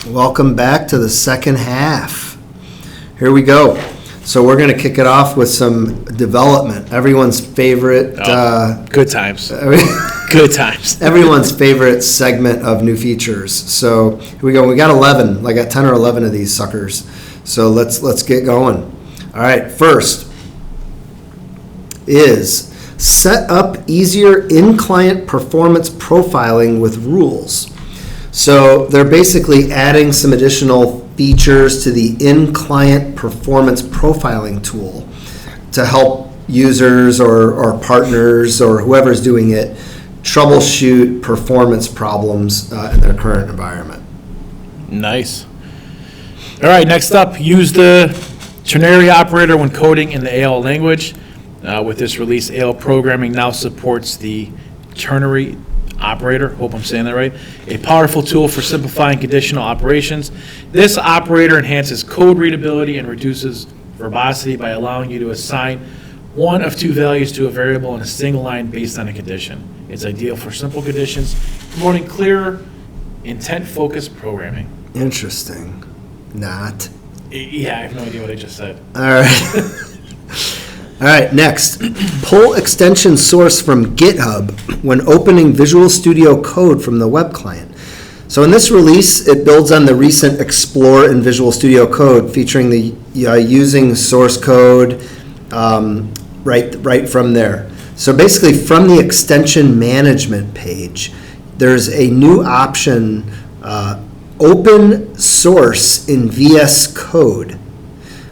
welcome back to the second half. Here we go. So we're going to kick it off with some development. Everyone's favorite. Good times. Good times. Everyone's favorite segment of new features. So here we go. We got 11. I got 10 or 11 of these suckers. So let's get going. All right. First is set up easier in-client performance profiling with rules. So they're basically adding some additional features to the in-client performance profiling tool to help users or partners or whoever's doing it troubleshoot performance problems in their current environment. Nice. All right, next up, use the ternary operator when coding in the AL language. With this release, AL programming now supports the ternary operator, hope I'm saying that right, a powerful tool for simplifying conditional operations. This operator enhances code readability and reduces verbosity by allowing you to assign one of 2 values to a variable in a single line based on a condition. It's ideal for simple conditions, promoting clearer, intent-focused programming. Interesting. Not. Yeah, I have no idea what I just said. All right. All right, next, pull extension source from GitHub when opening Visual Studio Code from the web client. So in this release, it builds on the recent Explore in Visual Studio Code, featuring the using source code right from there. So basically, from the extension management page, there's a new option, open source in VS Code,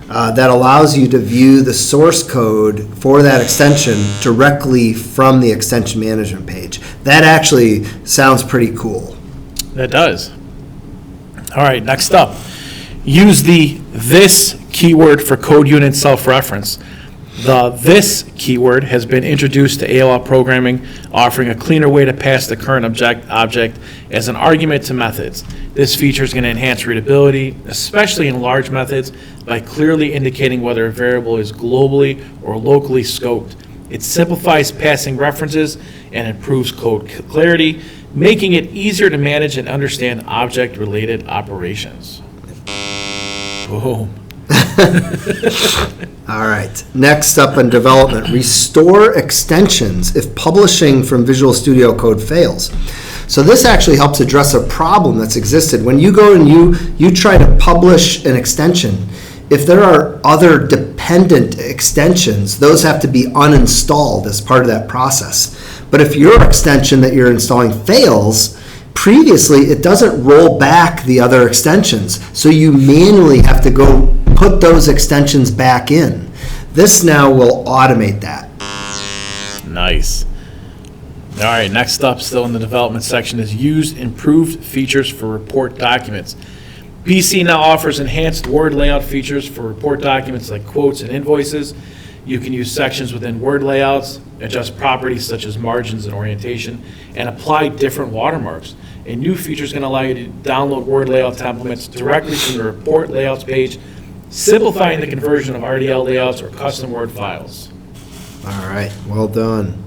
that allows you to view the source code for that extension directly from the extension management page. That actually sounds pretty cool. That does. All right, next up. Use the this keyword for code unit self-reference. The this keyword has been introduced to AOL programming, offering a cleaner way to pass the current object as an argument to methods. This feature is going to enhance readability, especially in large methods, by clearly indicating whether a variable is globally or locally scoped. It simplifies passing references and improves code clarity, making it easier to manage and understand object-related operations. Boom. All right, next up in development, restore extensions if publishing from Visual Studio Code fails. So this actually helps address a problem that's existed. When you go and you try to publish an extension, if there are other dependent extensions, those have to be uninstalled as part of that process. But if your extension that you're installing fails, previously it doesn't roll back the other extensions. So you manually have to go put those extensions back in. This now will automate that. Nice. All right, next up, still in the development section, is use improved features for report documents. BC now offers enhanced Word layout features for report documents like quotes and invoices. You can use sections within Word layouts, adjust properties such as margins and orientation, and apply different watermarks. A new feature is going to allow you to download Word layout templates directly from the report layouts page, simplifying the conversion of RDL layouts or custom Word files. All right, well done.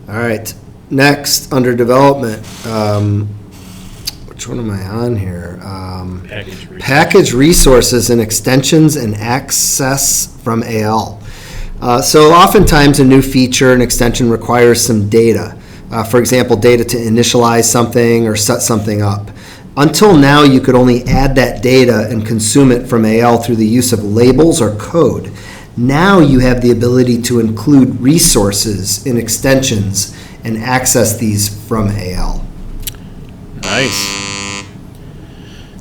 All right, next under development, which one am I on here? Package resources and extensions and access from AL. So oftentimes a new feature and extension requires some data. For example, data to initialize something or set something up. Until now, you could only add that data and consume it from AL through the use of labels or code. Now you have the ability to include resources in extensions and access these from AL. Nice.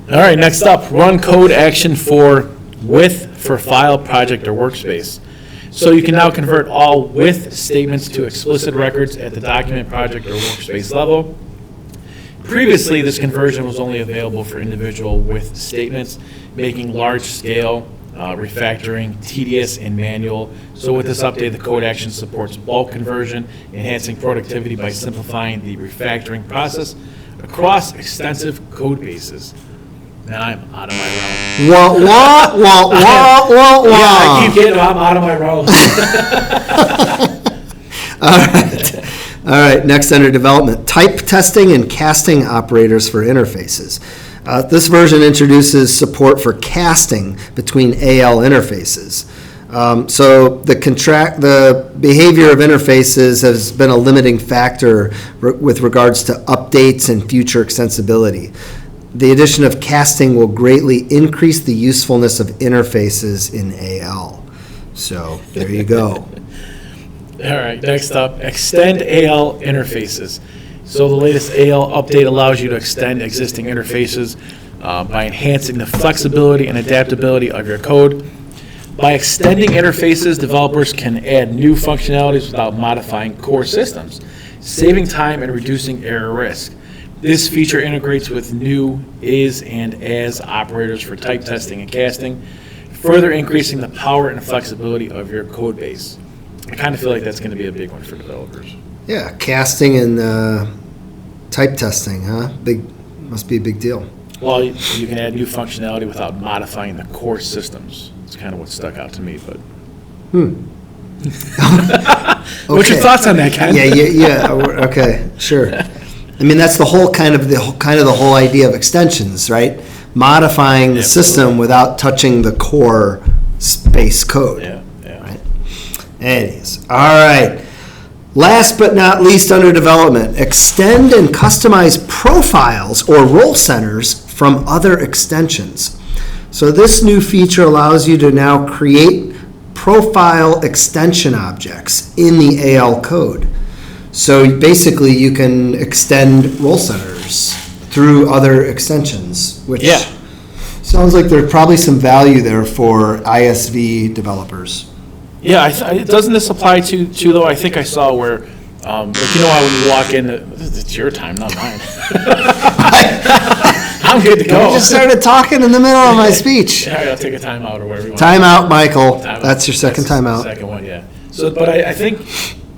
All right, next up, run code action for with for file, project, or workspace. So you can now convert all with statements to explicit records at the document, project, or workspace level. Previously, this conversion was only available for individual with statements, making large-scale refactoring tedious and manual. So with this update, the code action supports bulk conversion, enhancing productivity by simplifying the refactoring process across extensive code bases. Now I'm out of my realm. Wah, wah, wah, wah, wah. Yeah, I keep getting, I'm out of my realm. All right, next under development, type testing and casting operators for interfaces. This version introduces support for casting between AL interfaces. So the behavior of interfaces has been a limiting factor with regards to updates and future extensibility. The addition of casting will greatly increase the usefulness of interfaces in AL. So there you go. All right, next up, extend AL interfaces. So the latest AL update allows you to extend existing interfaces by enhancing the flexibility and adaptability of your code. By extending interfaces, developers can add new functionalities without modifying core systems, saving time and reducing error risk. This feature integrates with new is and as operators for type testing and casting, further increasing the power and flexibility of your code base. I kind of feel like that's going to be a big one for developers. Yeah, casting and type testing, huh? Must be a big deal. Well, you can add new functionality without modifying the core systems. It's kind of what stuck out to me, but. What's your thoughts on that, Ken? Yeah. Okay, sure. I mean, that's the whole the whole idea of extensions, right? Modifying the system without touching the core base code. Yeah. Right? Anyways, all right. Last but not least under development, extend and customize profiles or role centers from other extensions. So this new feature allows you to now create profile extension objects in the AL code. So basically you can extend role centers through other extensions, which sounds like there's probably some value there for ISV developers. Yeah, doesn't this apply to though? I think I saw where, how when you walk in, it's your time, not mine. I'm good to go. You just started talking in the middle of my speech. Yeah, I'll take a timeout or whatever you want. Time out, Michael. Time out. That's your second timeout. Second one, yeah. So, but I think,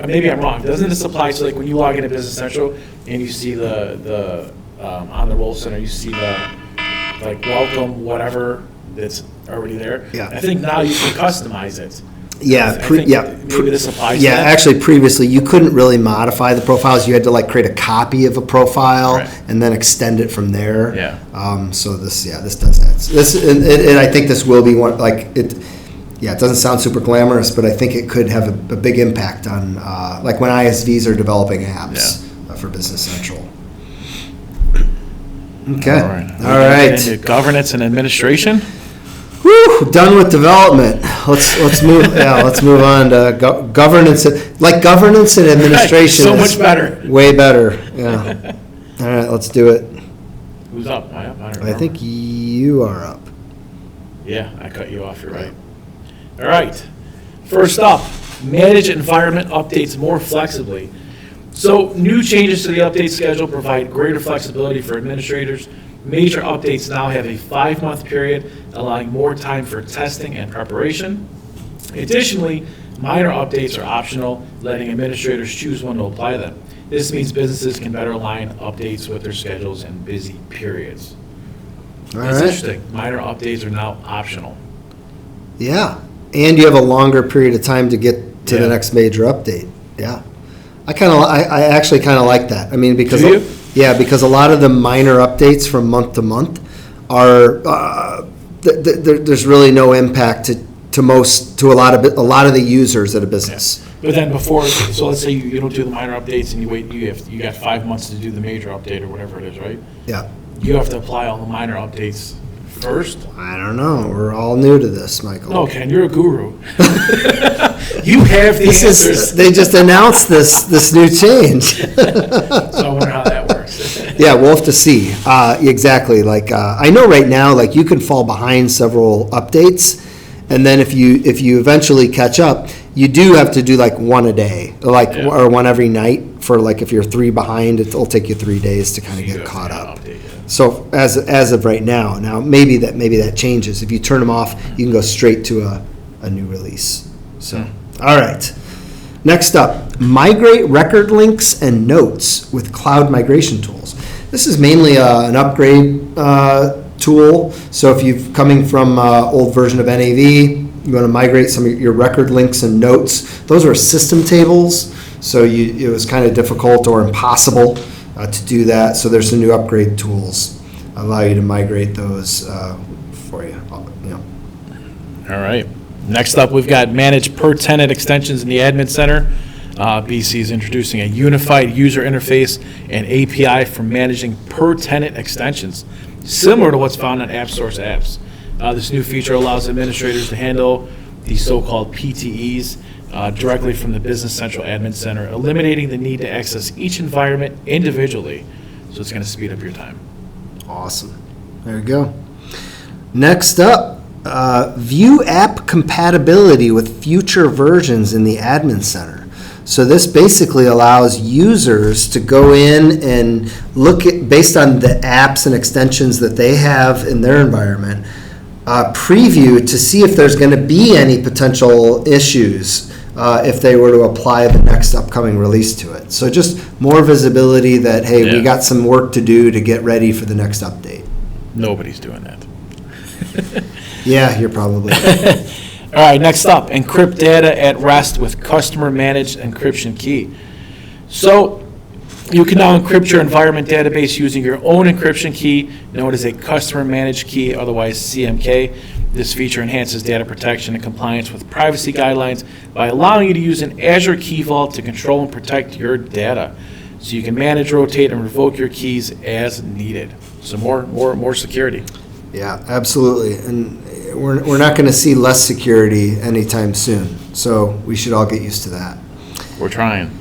maybe I'm wrong. Doesn't this apply to like when you log into Business Central and you see the on the role center, you see the like welcome whatever that's already there. Yeah. I think now you can customize it. Yeah, Maybe this applies to that. actually previously you couldn't really modify the profiles. You had to like create a copy of a profile and then extend it from there. Yeah. So this does that. So this and I think this will be one it doesn't sound super glamorous, but I think it could have a big impact on like when ISVs are developing apps for Business Central. Okay. All right. Into governance and administration. Whew, done with development. Let's move. Let's move on to governance. Like governance and administration. So much better. Way better. Yeah. All right, let's do it. Who's up? I don't I think you are up. Yeah, I cut you off. You're right. All right. First up, manage environment updates more flexibly. So new changes to the update schedule provide greater flexibility for administrators. Major updates now have a 5-month period, allowing more time for testing and preparation. Additionally, minor updates are optional, letting administrators choose when to apply them. This means businesses can better align updates with their schedules and busy periods. That's interesting. Minor updates are now optional. Yeah, and you have a longer period of time to get to the next major update. Yeah, I actually kind of like that. I mean, because do you? Yeah, because a lot of the minor updates from month to month are there's really no impact to a lot of the users at a business. Yeah. But then before, so let's say you don't do the minor updates and you wait, you got 5 months to do the major update or whatever it is, right? Yeah. You have to apply all the minor updates first. I don't know. We're all new to this, Michael. No, Ken, you're a guru. You have the answers. They just announced this new change. So I wonder how that works. Yeah, we'll have to see. Exactly. Like I know right now, like you can fall behind several updates, and then if you eventually catch up, you do have to do like one a day, or one every night. For like if you're 3 behind, it'll take you 3 days to kind of get caught up. So as of right now maybe that changes. If you turn them off, you can go straight to a new release. So all right. Next up, migrate record links and notes with cloud migration tools. This is mainly an upgrade tool. So if you're coming from old version of NAV, you want to migrate some of your record links and notes. Those are system tables, so it was kind of difficult or impossible to do that. So there's some new upgrade tools allow you to migrate those for you. All right. Next up, we've got manage per tenant extensions in the admin center. BC is introducing a unified user interface and API for managing per tenant extensions, similar to what's found on AppSource apps. This new feature allows administrators to handle the so-called PTEs directly from the Business Central Admin Center, eliminating the need to access each environment individually. So it's going to speed up your time. Awesome. There you go. Next up, view app compatibility with future versions in the Admin Center. So this basically allows users to go in and look at, based on the apps and extensions that they have in their environment, preview to see if there's going to be any potential issues if they were to apply the next upcoming release to it. So just more visibility that, hey, we got some work to do to get ready for the next update. Nobody's doing that. Yeah, you're probably. All right, next up, encrypt data at rest with customer-managed encryption key. So You can now encrypt your environment database using your own encryption key, known as a customer managed key, otherwise CMK. This feature enhances data protection and compliance with privacy guidelines by allowing you to use an Azure Key Vault to control and protect your data. So you can manage, rotate, and revoke your keys as needed. So more security. Yeah, absolutely. And we're not going to see less security anytime soon. So we should all get used to that. We're trying.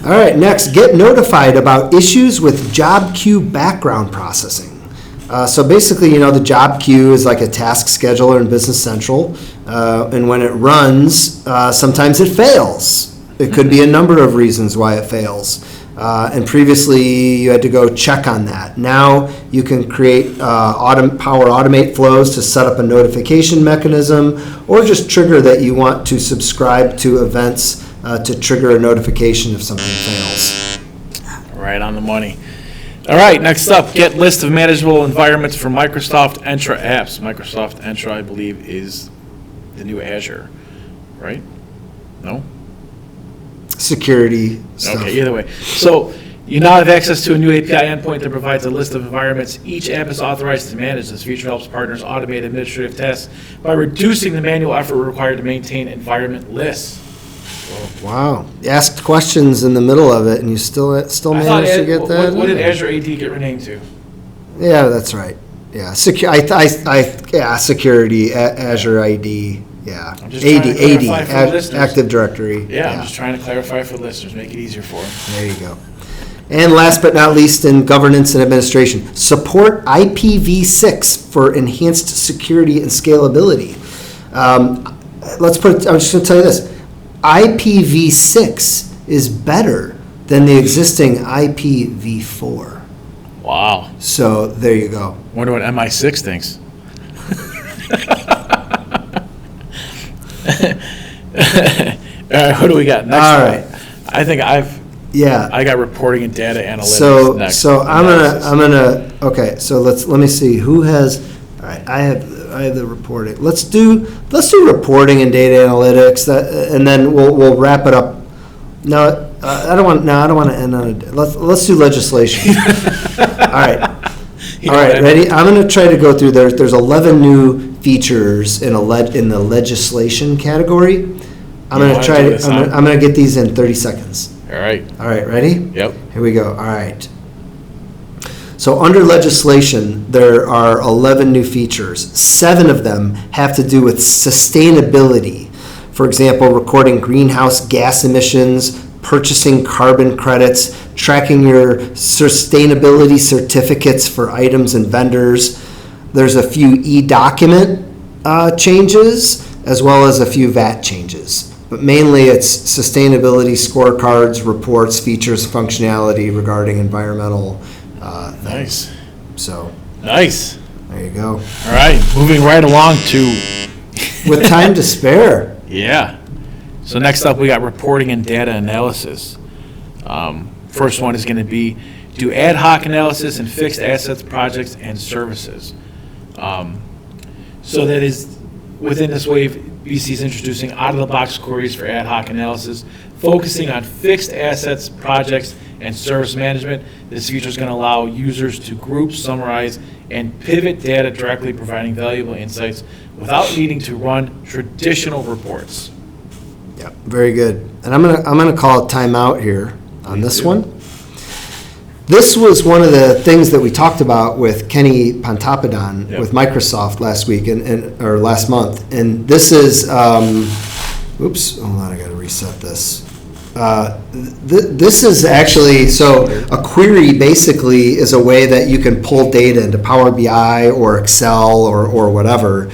All right, next, get notified about issues with job queue background processing. So basically, the job queue is like a task scheduler in Business Central. And when it runs, sometimes it fails. It could be a number of reasons why it fails. And previously, you had to go check on that. Now, you can create Power Automate flows to set up a notification mechanism, or just trigger that you want to subscribe to events to trigger a notification if something fails. Right on the money. All right, next up, get list of manageable environments for Microsoft Entra apps. Microsoft Entra, I believe, is the new Azure, right? No? Security stuff. Okay, either way. So you now have access to a new API endpoint that provides a list of environments each app is authorized to manage. This feature helps partners automate administrative tasks by reducing the manual effort required to maintain environment lists. Wow. You asked questions in the middle of it, and you still managed to get that? What did Azure AD get renamed to? Yeah, that's right. Yeah, security, Azure ID. Yeah, I'm just trying to clarify for listeners. Active Directory. Yeah, I'm just trying to clarify for listeners, make it easier for them. There you go. And last but not least, in governance and administration, support IPv6 for enhanced security and scalability. I'm just going to tell you this. IPv6 is better than the existing IPv4. Wow. So there you go. Wonder what MI6 thinks. All right, what do we got next? All right. I think I got reporting and data analytics next. So I'm gonna okay. So let me see who has. All right, I have the reporting. Let's do reporting and data analytics. And then we'll wrap it up. No, I don't want to end on it. Let's do legislation. All right. All right, ready? I'm going to try to go through. There's 11 new features in the legislation category. I'm going to get these in 30 seconds. All right. All right, ready? Yep. Here we go. All right. So under legislation, there are 11 new features. 7 of them have to do with sustainability. For example, recording greenhouse gas emissions, purchasing carbon credits, tracking your sustainability certificates for items and vendors. There's a few e-document changes, as well as a few VAT changes. But mainly it's sustainability scorecards, reports, features, functionality regarding environmental things. Nice. So. Nice. There you go. All right, moving right along to. With time to spare. Yeah. So next up, we got reporting and data analysis. First one is going to be do ad hoc analysis in fixed assets, projects, and services. So that is within this wave, BC is introducing out-of-the-box queries for ad hoc analysis, focusing on fixed assets, projects, and service management. This feature is going to allow users to group, summarize, and pivot data directly, providing valuable insights without needing to run traditional reports. Yeah, very good. And I'm gonna call a timeout here on this one. This was one of the things that we talked about with Kenny Pantapadon with Microsoft last week or last month. And this is, oops, hold on, I got to reset this. This is actually, so a query basically is a way that you can pull data into Power BI or Excel or whatever.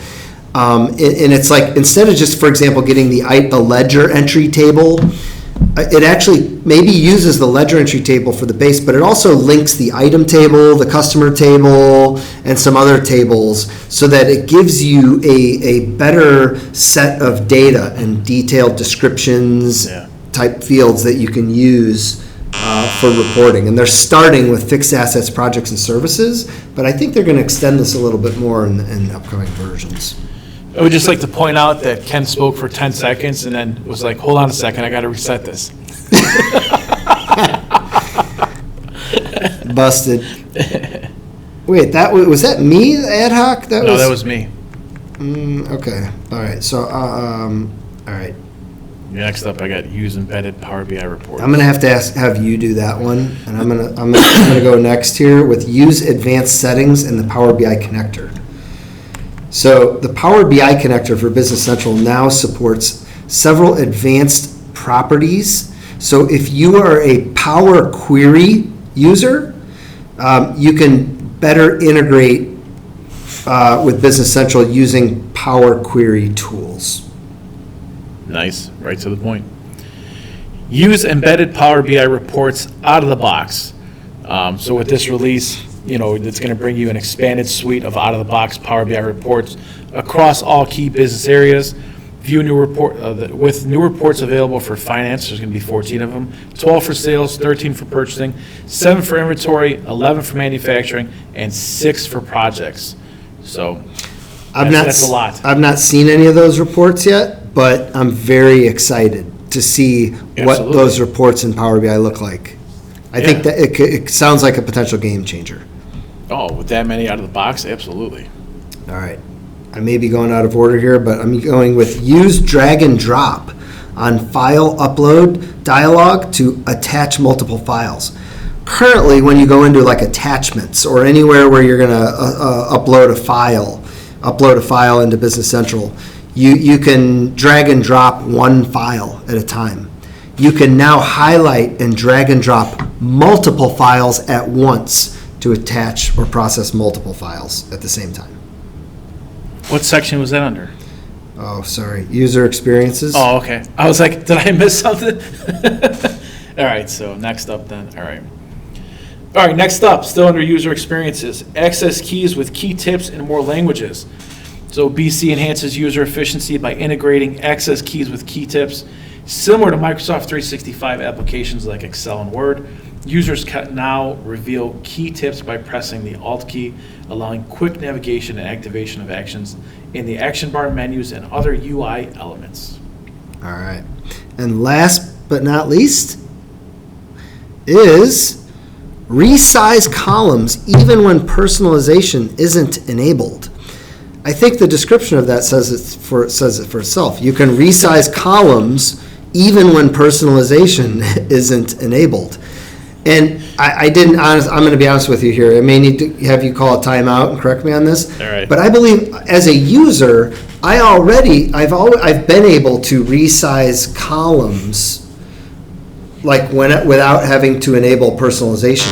And it's like, instead of just, for example, getting the ledger entry table, it actually maybe uses the ledger entry table for the base, but it also links the item table, the customer table, and some other tables so that it gives you a better set of data and detailed descriptions type fields that you can use for reporting. And they're starting with fixed assets, projects, and services, but I think they're going to extend this a little bit more in upcoming versions. I would just like to point out that Ken spoke for 10 seconds and then was like, hold on a second, I got to reset this. Busted. Wait, was that me, ad hoc? No, that was me. Okay. All right. So, all right. Next up, I got use embedded Power BI report. I'm gonna have to have you do that one, and I'm gonna go next here with use advanced settings in the Power BI connector. So the Power BI connector for Business Central now supports several advanced properties. So if you are a Power Query user, you can better integrate with Business Central using Power Query tools. Nice, right to the point. Use embedded Power BI reports out of the box. So with this release, it's going to bring you an expanded suite of out-of-the-box Power BI reports across all key business areas. View new report with new reports available for finance. There's going to be 14 of them, 12 for sales, 13 for purchasing, 7 for inventory, 11 for manufacturing, and 6 for projects. So that's a lot. I've not seen any of those reports yet, but I'm very excited to see what those reports in Power BI look like. I think that it sounds like a potential game changer. Oh, with that many out of the box, absolutely. All right. I may be going out of order here, but I'm going with use drag and drop on file upload dialog to attach multiple files. Currently, when you go into like attachments or anywhere where you're going to upload a file into Business Central, you can drag and drop one file at a time. You can now highlight and drag and drop multiple files at once to attach or process multiple files at the same time. What section was that under? Oh, sorry. User experiences. Oh, okay. I was like, did I miss something? All right, so next up then. All right, next up, still under user experiences, access keys with key tips in more languages. So BC enhances user efficiency by integrating access keys with key tips. Similar to Microsoft 365 applications like Excel and Word, users can now reveal key tips by pressing the Alt key, allowing quick navigation and activation of actions in the action bar menus and other UI elements. All right. And last but not least is resize columns even when personalization isn't enabled. I think the description of that says it for itself. You can resize columns even when personalization isn't enabled. And I'm going to be honest with you here. I may need to have you call a timeout and correct me on this. All right. But I believe as a user, I've been able to resize columns without having to enable personalization.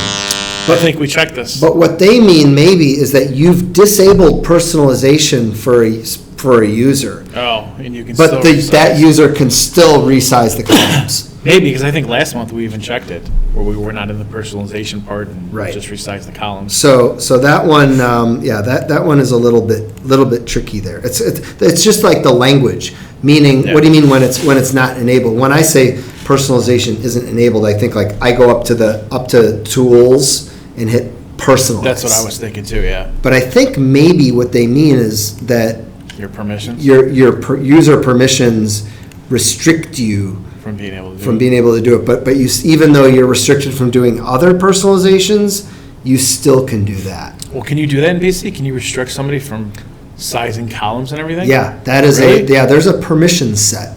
I think we checked this. But what they mean maybe is that you've disabled personalization for a user. Oh, and you can But still that user can still resize the columns. Maybe, because I think last month we even checked it, where we were not in the personalization part and Right. just resized the columns. So that one, that one is a little bit tricky there. It's just like the language, meaning Yeah. what do you mean when it's not enabled? When I say personalization isn't enabled, I think like I go up to tools and hit personalize. That's what I was thinking too, yeah. But I think maybe what they mean is that Your permissions your user permissions restrict you from being able to do from it. being able to do it. But you, even though you're restricted from doing other personalizations, you still can do that. Well, can you do that in BC? Can you restrict somebody from sizing columns and everything? Yeah, that is Really? there's a permission set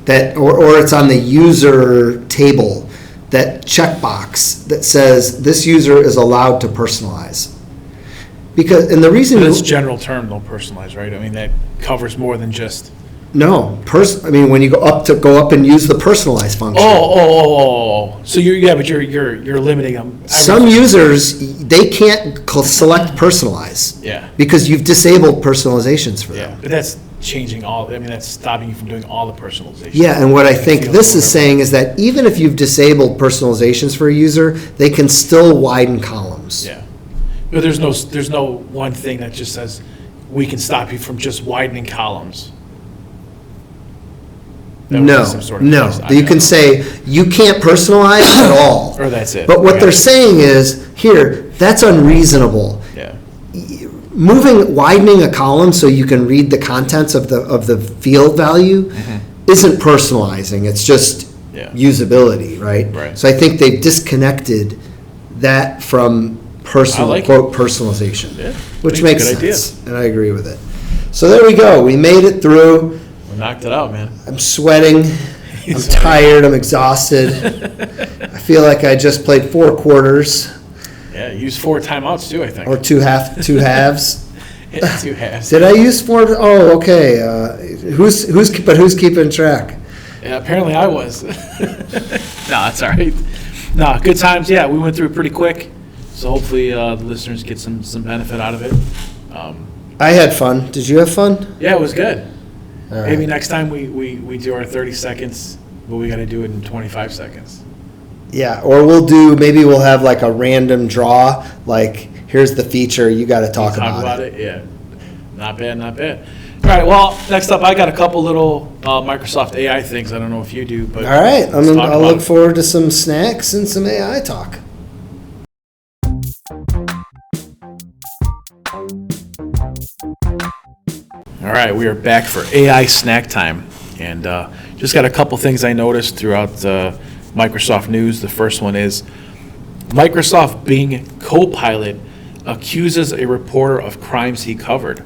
that, or it's on the user table, that checkbox that says this user is allowed to personalize. Because, and the reason But it's general term, don't personalize, right? I mean, that covers more than just. no, when you go up and use the personalize function. Oh. So but you're limiting them. Some users, they can't select personalize. Yeah. Because you've disabled personalizations for them. Yeah, but that's changing that's stopping you from doing all the personalization. Yeah, and what I think Field this or is whatever. saying is that even if you've disabled personalizations for a user, they can still widen columns. Yeah. But there's no one thing that just says, we can stop you from just widening columns. That would be No, some sort of no. test. You can say, you can't personalize at all. Or that's it. But what Okay. they're saying is, here, that's unreasonable. Yeah. Widening a column so you can read the contents of the field value isn't personalizing. It's just Yeah. usability, right? Right. So I think they've disconnected that from personal, I like quote, personalization, Yeah, which I think makes it's a good sense, and I agree with it. So there we go. We made it through. We knocked it out, man. I'm sweating. I'm tired. I'm exhausted. I feel like I just played 4 quarters Yeah, you used 4 timeouts too, I think. or two halves. Yeah, 2 halves. Did I use 4? Oh, okay. Who's keeping track? Yeah, apparently I was. No, that's all right. No, good times. Yeah, we went through it pretty quick, so hopefully the listeners get some benefit out of it. I had fun. Did you have fun? Yeah, it was good. All right. Maybe next time we do our 30 seconds, but we got to do it in 25 seconds. Yeah, or maybe we'll have like a random draw, like here's the feature, you got to talk about it. Yeah, not bad, not bad. All right, well, next up, I got a couple little Microsoft AI things. I don't know if you do, but All right, I'll look it. forward to some snacks and some AI talk. All right, we are back for AI snack time, and just got a couple things I noticed throughout Microsoft news. The first one is Microsoft Bing Copilot accuses a reporter of crimes he covered.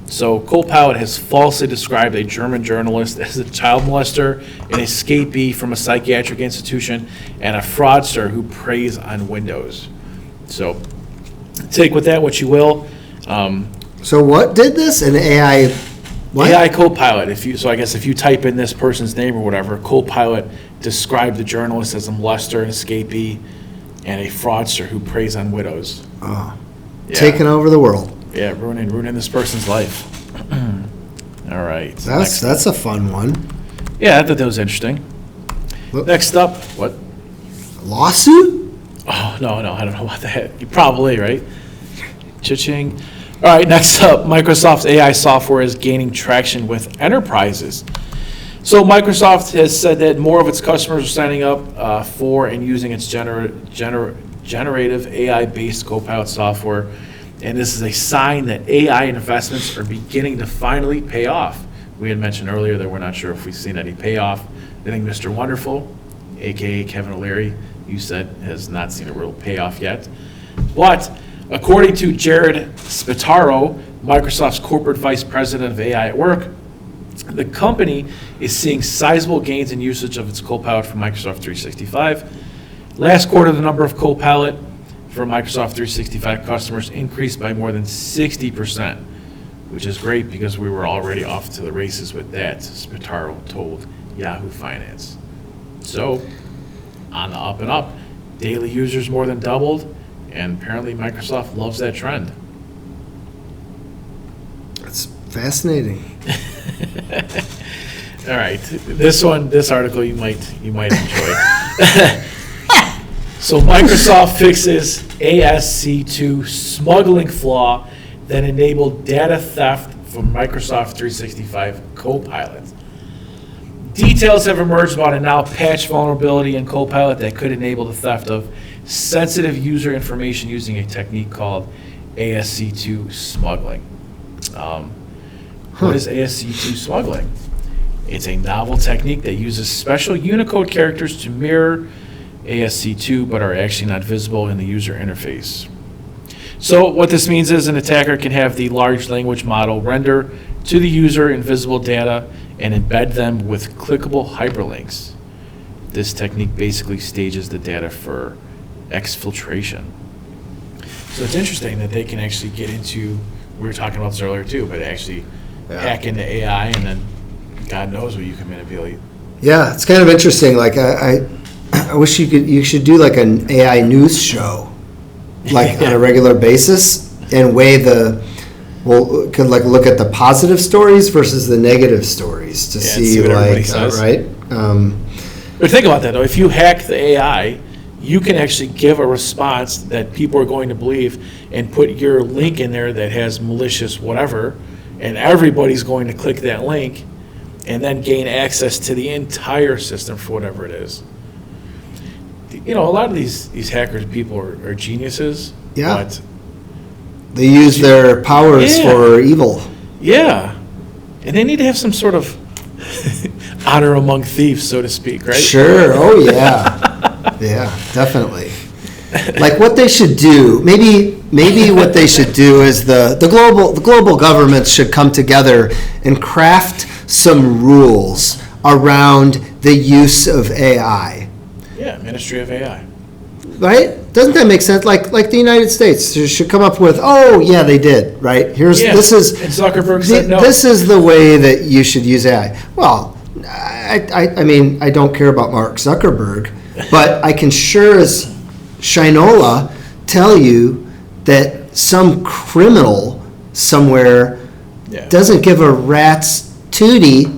So Copilot has falsely described a German journalist as a child molester, an escapee from a psychiatric institution, and a fraudster who preys on Windows. So take with that what you will. So what did this? An AI? What? AI Copilot. I guess if you type in this person's name or whatever, Copilot described the journalist as a molester, an escapee, and a fraudster who preys on widows. Oh, Yeah. taking over the world. Yeah, ruining this person's life. All right. That's a fun one. Yeah, I thought that was interesting. Look. Next up, what? Lawsuit? Oh, no, I don't know about that. You probably, right? Cha-ching. All right, next up, Microsoft's AI software is gaining traction with enterprises. So Microsoft has said that more of its customers are signing up for and using its generative AI-based Copilot software, and this is a sign that AI investments are beginning to finally pay off. We had mentioned earlier that we're not sure if we've seen any payoff. I think Mr. Wonderful, aka Kevin O'Leary, you said has not seen a real payoff yet. But according to Jared Spataro, Microsoft's corporate vice president of AI at work, the company is seeing sizable gains in usage of its Copilot for Microsoft 365. Last quarter, the number of Copilot for Microsoft 365 customers increased by more than 60%, which is great because we were already off to the races with that, Spataro told Yahoo Finance. So, on the up and up, daily users more than doubled, and apparently Microsoft loves that trend. That's fascinating. All right, this article you might enjoy. So Microsoft fixes ASC2 smuggling flaw that enabled data theft from Microsoft 365 Copilot. Details have emerged about a now patched vulnerability in Copilot that could enable the theft of sensitive user information using a technique called ASC2 smuggling. What is ASC2 smuggling? It's a novel technique that uses special Unicode characters to mirror ASC2 but are actually not visible in the user interface. So what this means is an attacker can have the large language model render to the user invisible data and embed them with clickable hyperlinks. This technique basically stages the data for exfiltration. So it's interesting that they can actually get into, we were talking about this earlier too, but actually hack into AI and then God knows what you can manipulate. Yeah, it's kind of interesting. Like I wish you should do like an AI news show, like on a regular basis, and could like look at the positive stories versus the negative stories to see what everybody like says. right. But think about that though. If you hack the AI, you can actually give a response that people are going to believe and put your link in there that has malicious whatever, and everybody's going to click that link and then gain access to the entire system for whatever it is. You know, a lot of these hackers people are geniuses. Yeah. But They use their powers for evil. yeah. And they need to have some sort of honor among thieves, so to speak, right? Sure. Oh yeah. Yeah, definitely. Like what they should do, maybe what they should do is the global governments should come together and craft some rules around the use of AI. Yeah, Ministry of AI. Right? Doesn't that make sense? Like the United States should come up with, oh yeah, they did, right? This is and Zuckerberg said no. This is the way that you should use AI. Well, I mean, I don't care about Mark Zuckerberg, but I can sure as Shinola tell you that some criminal somewhere doesn't give a rat's tootie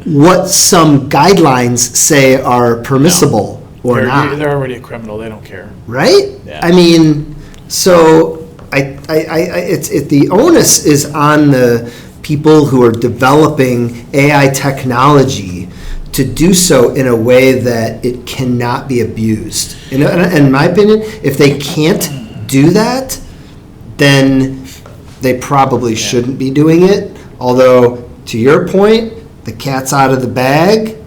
what some guidelines say are permissible or not. They're already a criminal. They don't care. Right? Yeah. I mean, so the onus is on the people who are developing AI technology to do so in a way that it cannot be abused. In my opinion, if they can't do that, then they probably shouldn't be doing it. Although, to your point, the cat's out of the bag,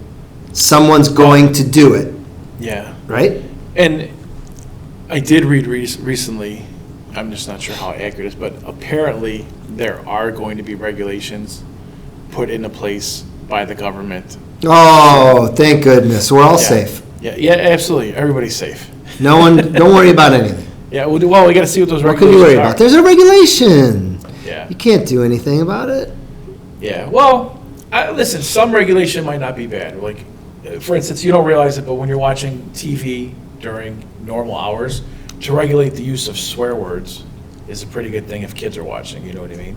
someone's going to do it. Yeah. Right? And I did read recently, I'm just not sure how accurate it is, but apparently there are going to be regulations put into place by the government. Oh, thank goodness. We're all safe. Yeah, absolutely. Everybody's safe. No one, don't worry about anything. Yeah, well, we got to see what those What can regulations you worry are. about? There's a regulation. Yeah. You can't do anything about it. Yeah, well, listen, some regulation might not be bad. Like, for instance, you don't realize it, but when you're watching TV during normal hours, to regulate the use of swear words is a pretty good thing if kids are watching, you know what I mean?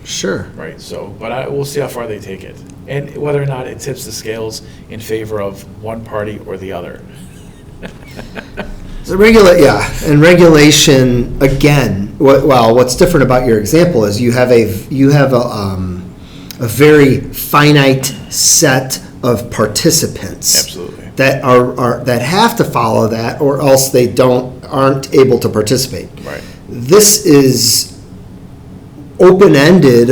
Sure. Right, so, but we'll see how far they take it. And whether or not it tips the scales in favor of one party or the other. So and regulation again. What's different about your example is you have a very finite set of participants. Absolutely. That that have to follow that, or else they aren't able to participate. Right. This is open-ended,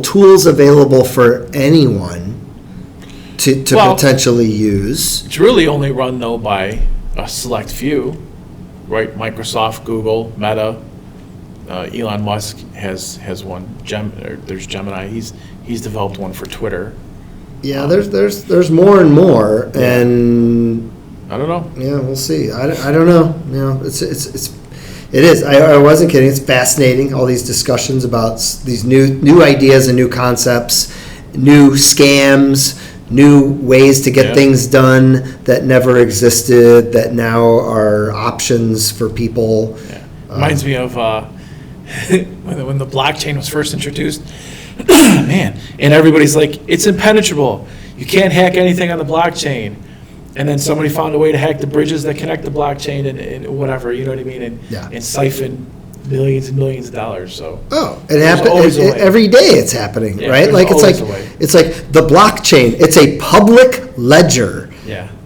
tools available for anyone to potentially use. It's really only run, though, by a select few, right? Microsoft, Google, Meta, Elon Musk has one. There's Gemini. He's developed one for Twitter. Yeah, there's more and more, and I don't know. Yeah, we'll see. I don't know. You know, it is. I wasn't kidding. It's fascinating, all these discussions about these new ideas and new concepts, new scams, new ways to get things done that never existed, that now are options for people. Yeah. Reminds me of when the blockchain was first introduced. Man, and everybody's like, it's impenetrable. You can't hack anything on the blockchain. And then somebody found a way to hack the bridges that connect the blockchain and whatever, you know what I mean? And siphon millions and millions of dollars. So it happens every day. It's happening, right? Like it's like the blockchain. It's a public ledger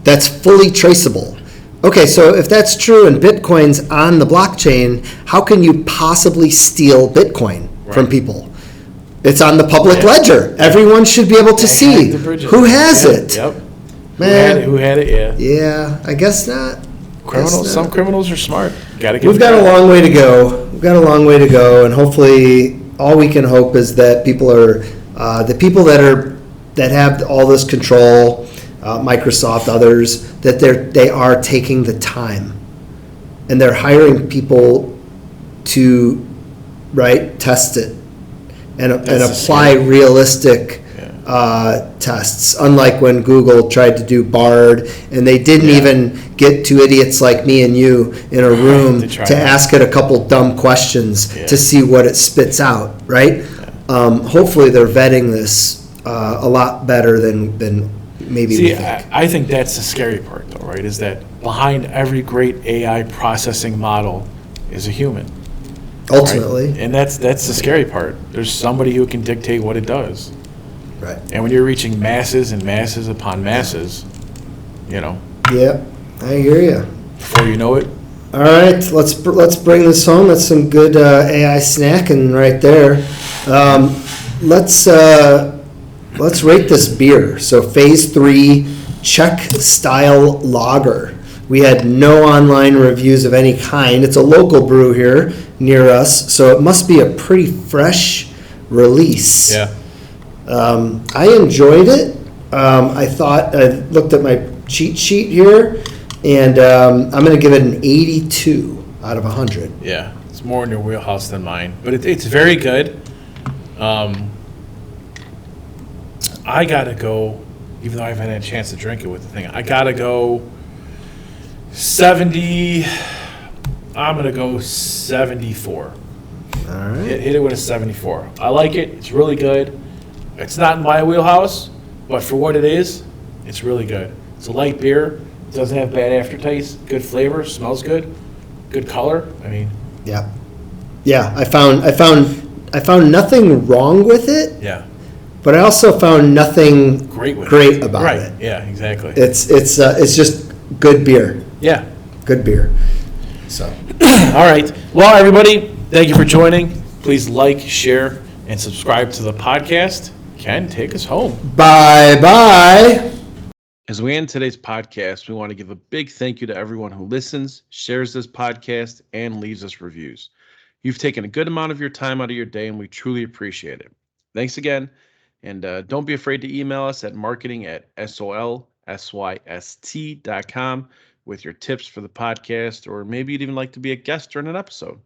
that's fully traceable. Okay, so if that's true and Bitcoin's on the blockchain, how can you possibly steal Bitcoin from people? It's on the public ledger. Everyone should be able to see who has it. Yep. Man, who had it? Yeah. Yeah, I guess not. Criminals. Some criminals are smart. We've got a long way to go. And hopefully, all we can hope is that people are the people that have all this control, Microsoft, others, that they are taking the time, and they're hiring people to test it and apply realistic tests, unlike when Google tried to do Bard, and they didn't even get two idiots like me and you in a room to ask it a couple dumb questions to see what it spits out, right? Hopefully they're vetting this a lot better than maybe we think. I think that's the scary part, though, right, is that behind every great AI processing model is a human. Ultimately. Right? And that's the scary part. There's somebody who can dictate what it does. Right. And when you're reaching masses and masses upon masses, Yeah, I hear you. Before you know it. All right, let's bring this home. That's some good AI snacking right there. Let's rate this beer. So Phase 3 Czech-Style Lager. We had no online reviews of any kind. It's a local brew here near us, so it must be a pretty fresh release. Yeah. I enjoyed it. I looked at my cheat sheet here, and I'm going to give it an 82 out of 100. Yeah, it's more in your wheelhouse than mine, but it's very good. I gotta go, even though I haven't had a chance to drink it with the thing. I gotta go 70. I'm gonna go 74. All right. Hit it with a 74. I like it. It's really good. It's not in my wheelhouse, but for what it is, it's really good. It's a light beer. It doesn't have bad aftertaste. Good flavor. Smells good. Good color. I mean, Yeah. Yeah, I found nothing wrong with it, yeah, but I also found nothing great with great it. about Right. it. Yeah, exactly. It's just good beer. Yeah. Good beer. So, All right. Well, everybody, thank you for joining. Please like, share, and subscribe to the podcast. Ken, take us home. bye-bye. As we end today's podcast, we want to give a big thank you to everyone who listens, shares this podcast, and leaves us reviews. You've taken a good amount of your time out of your day, and we truly appreciate it. Thanks again, and don't be afraid to email us at marketing@solsyst.com with your tips for the podcast, or maybe you'd even like to be a guest during an episode.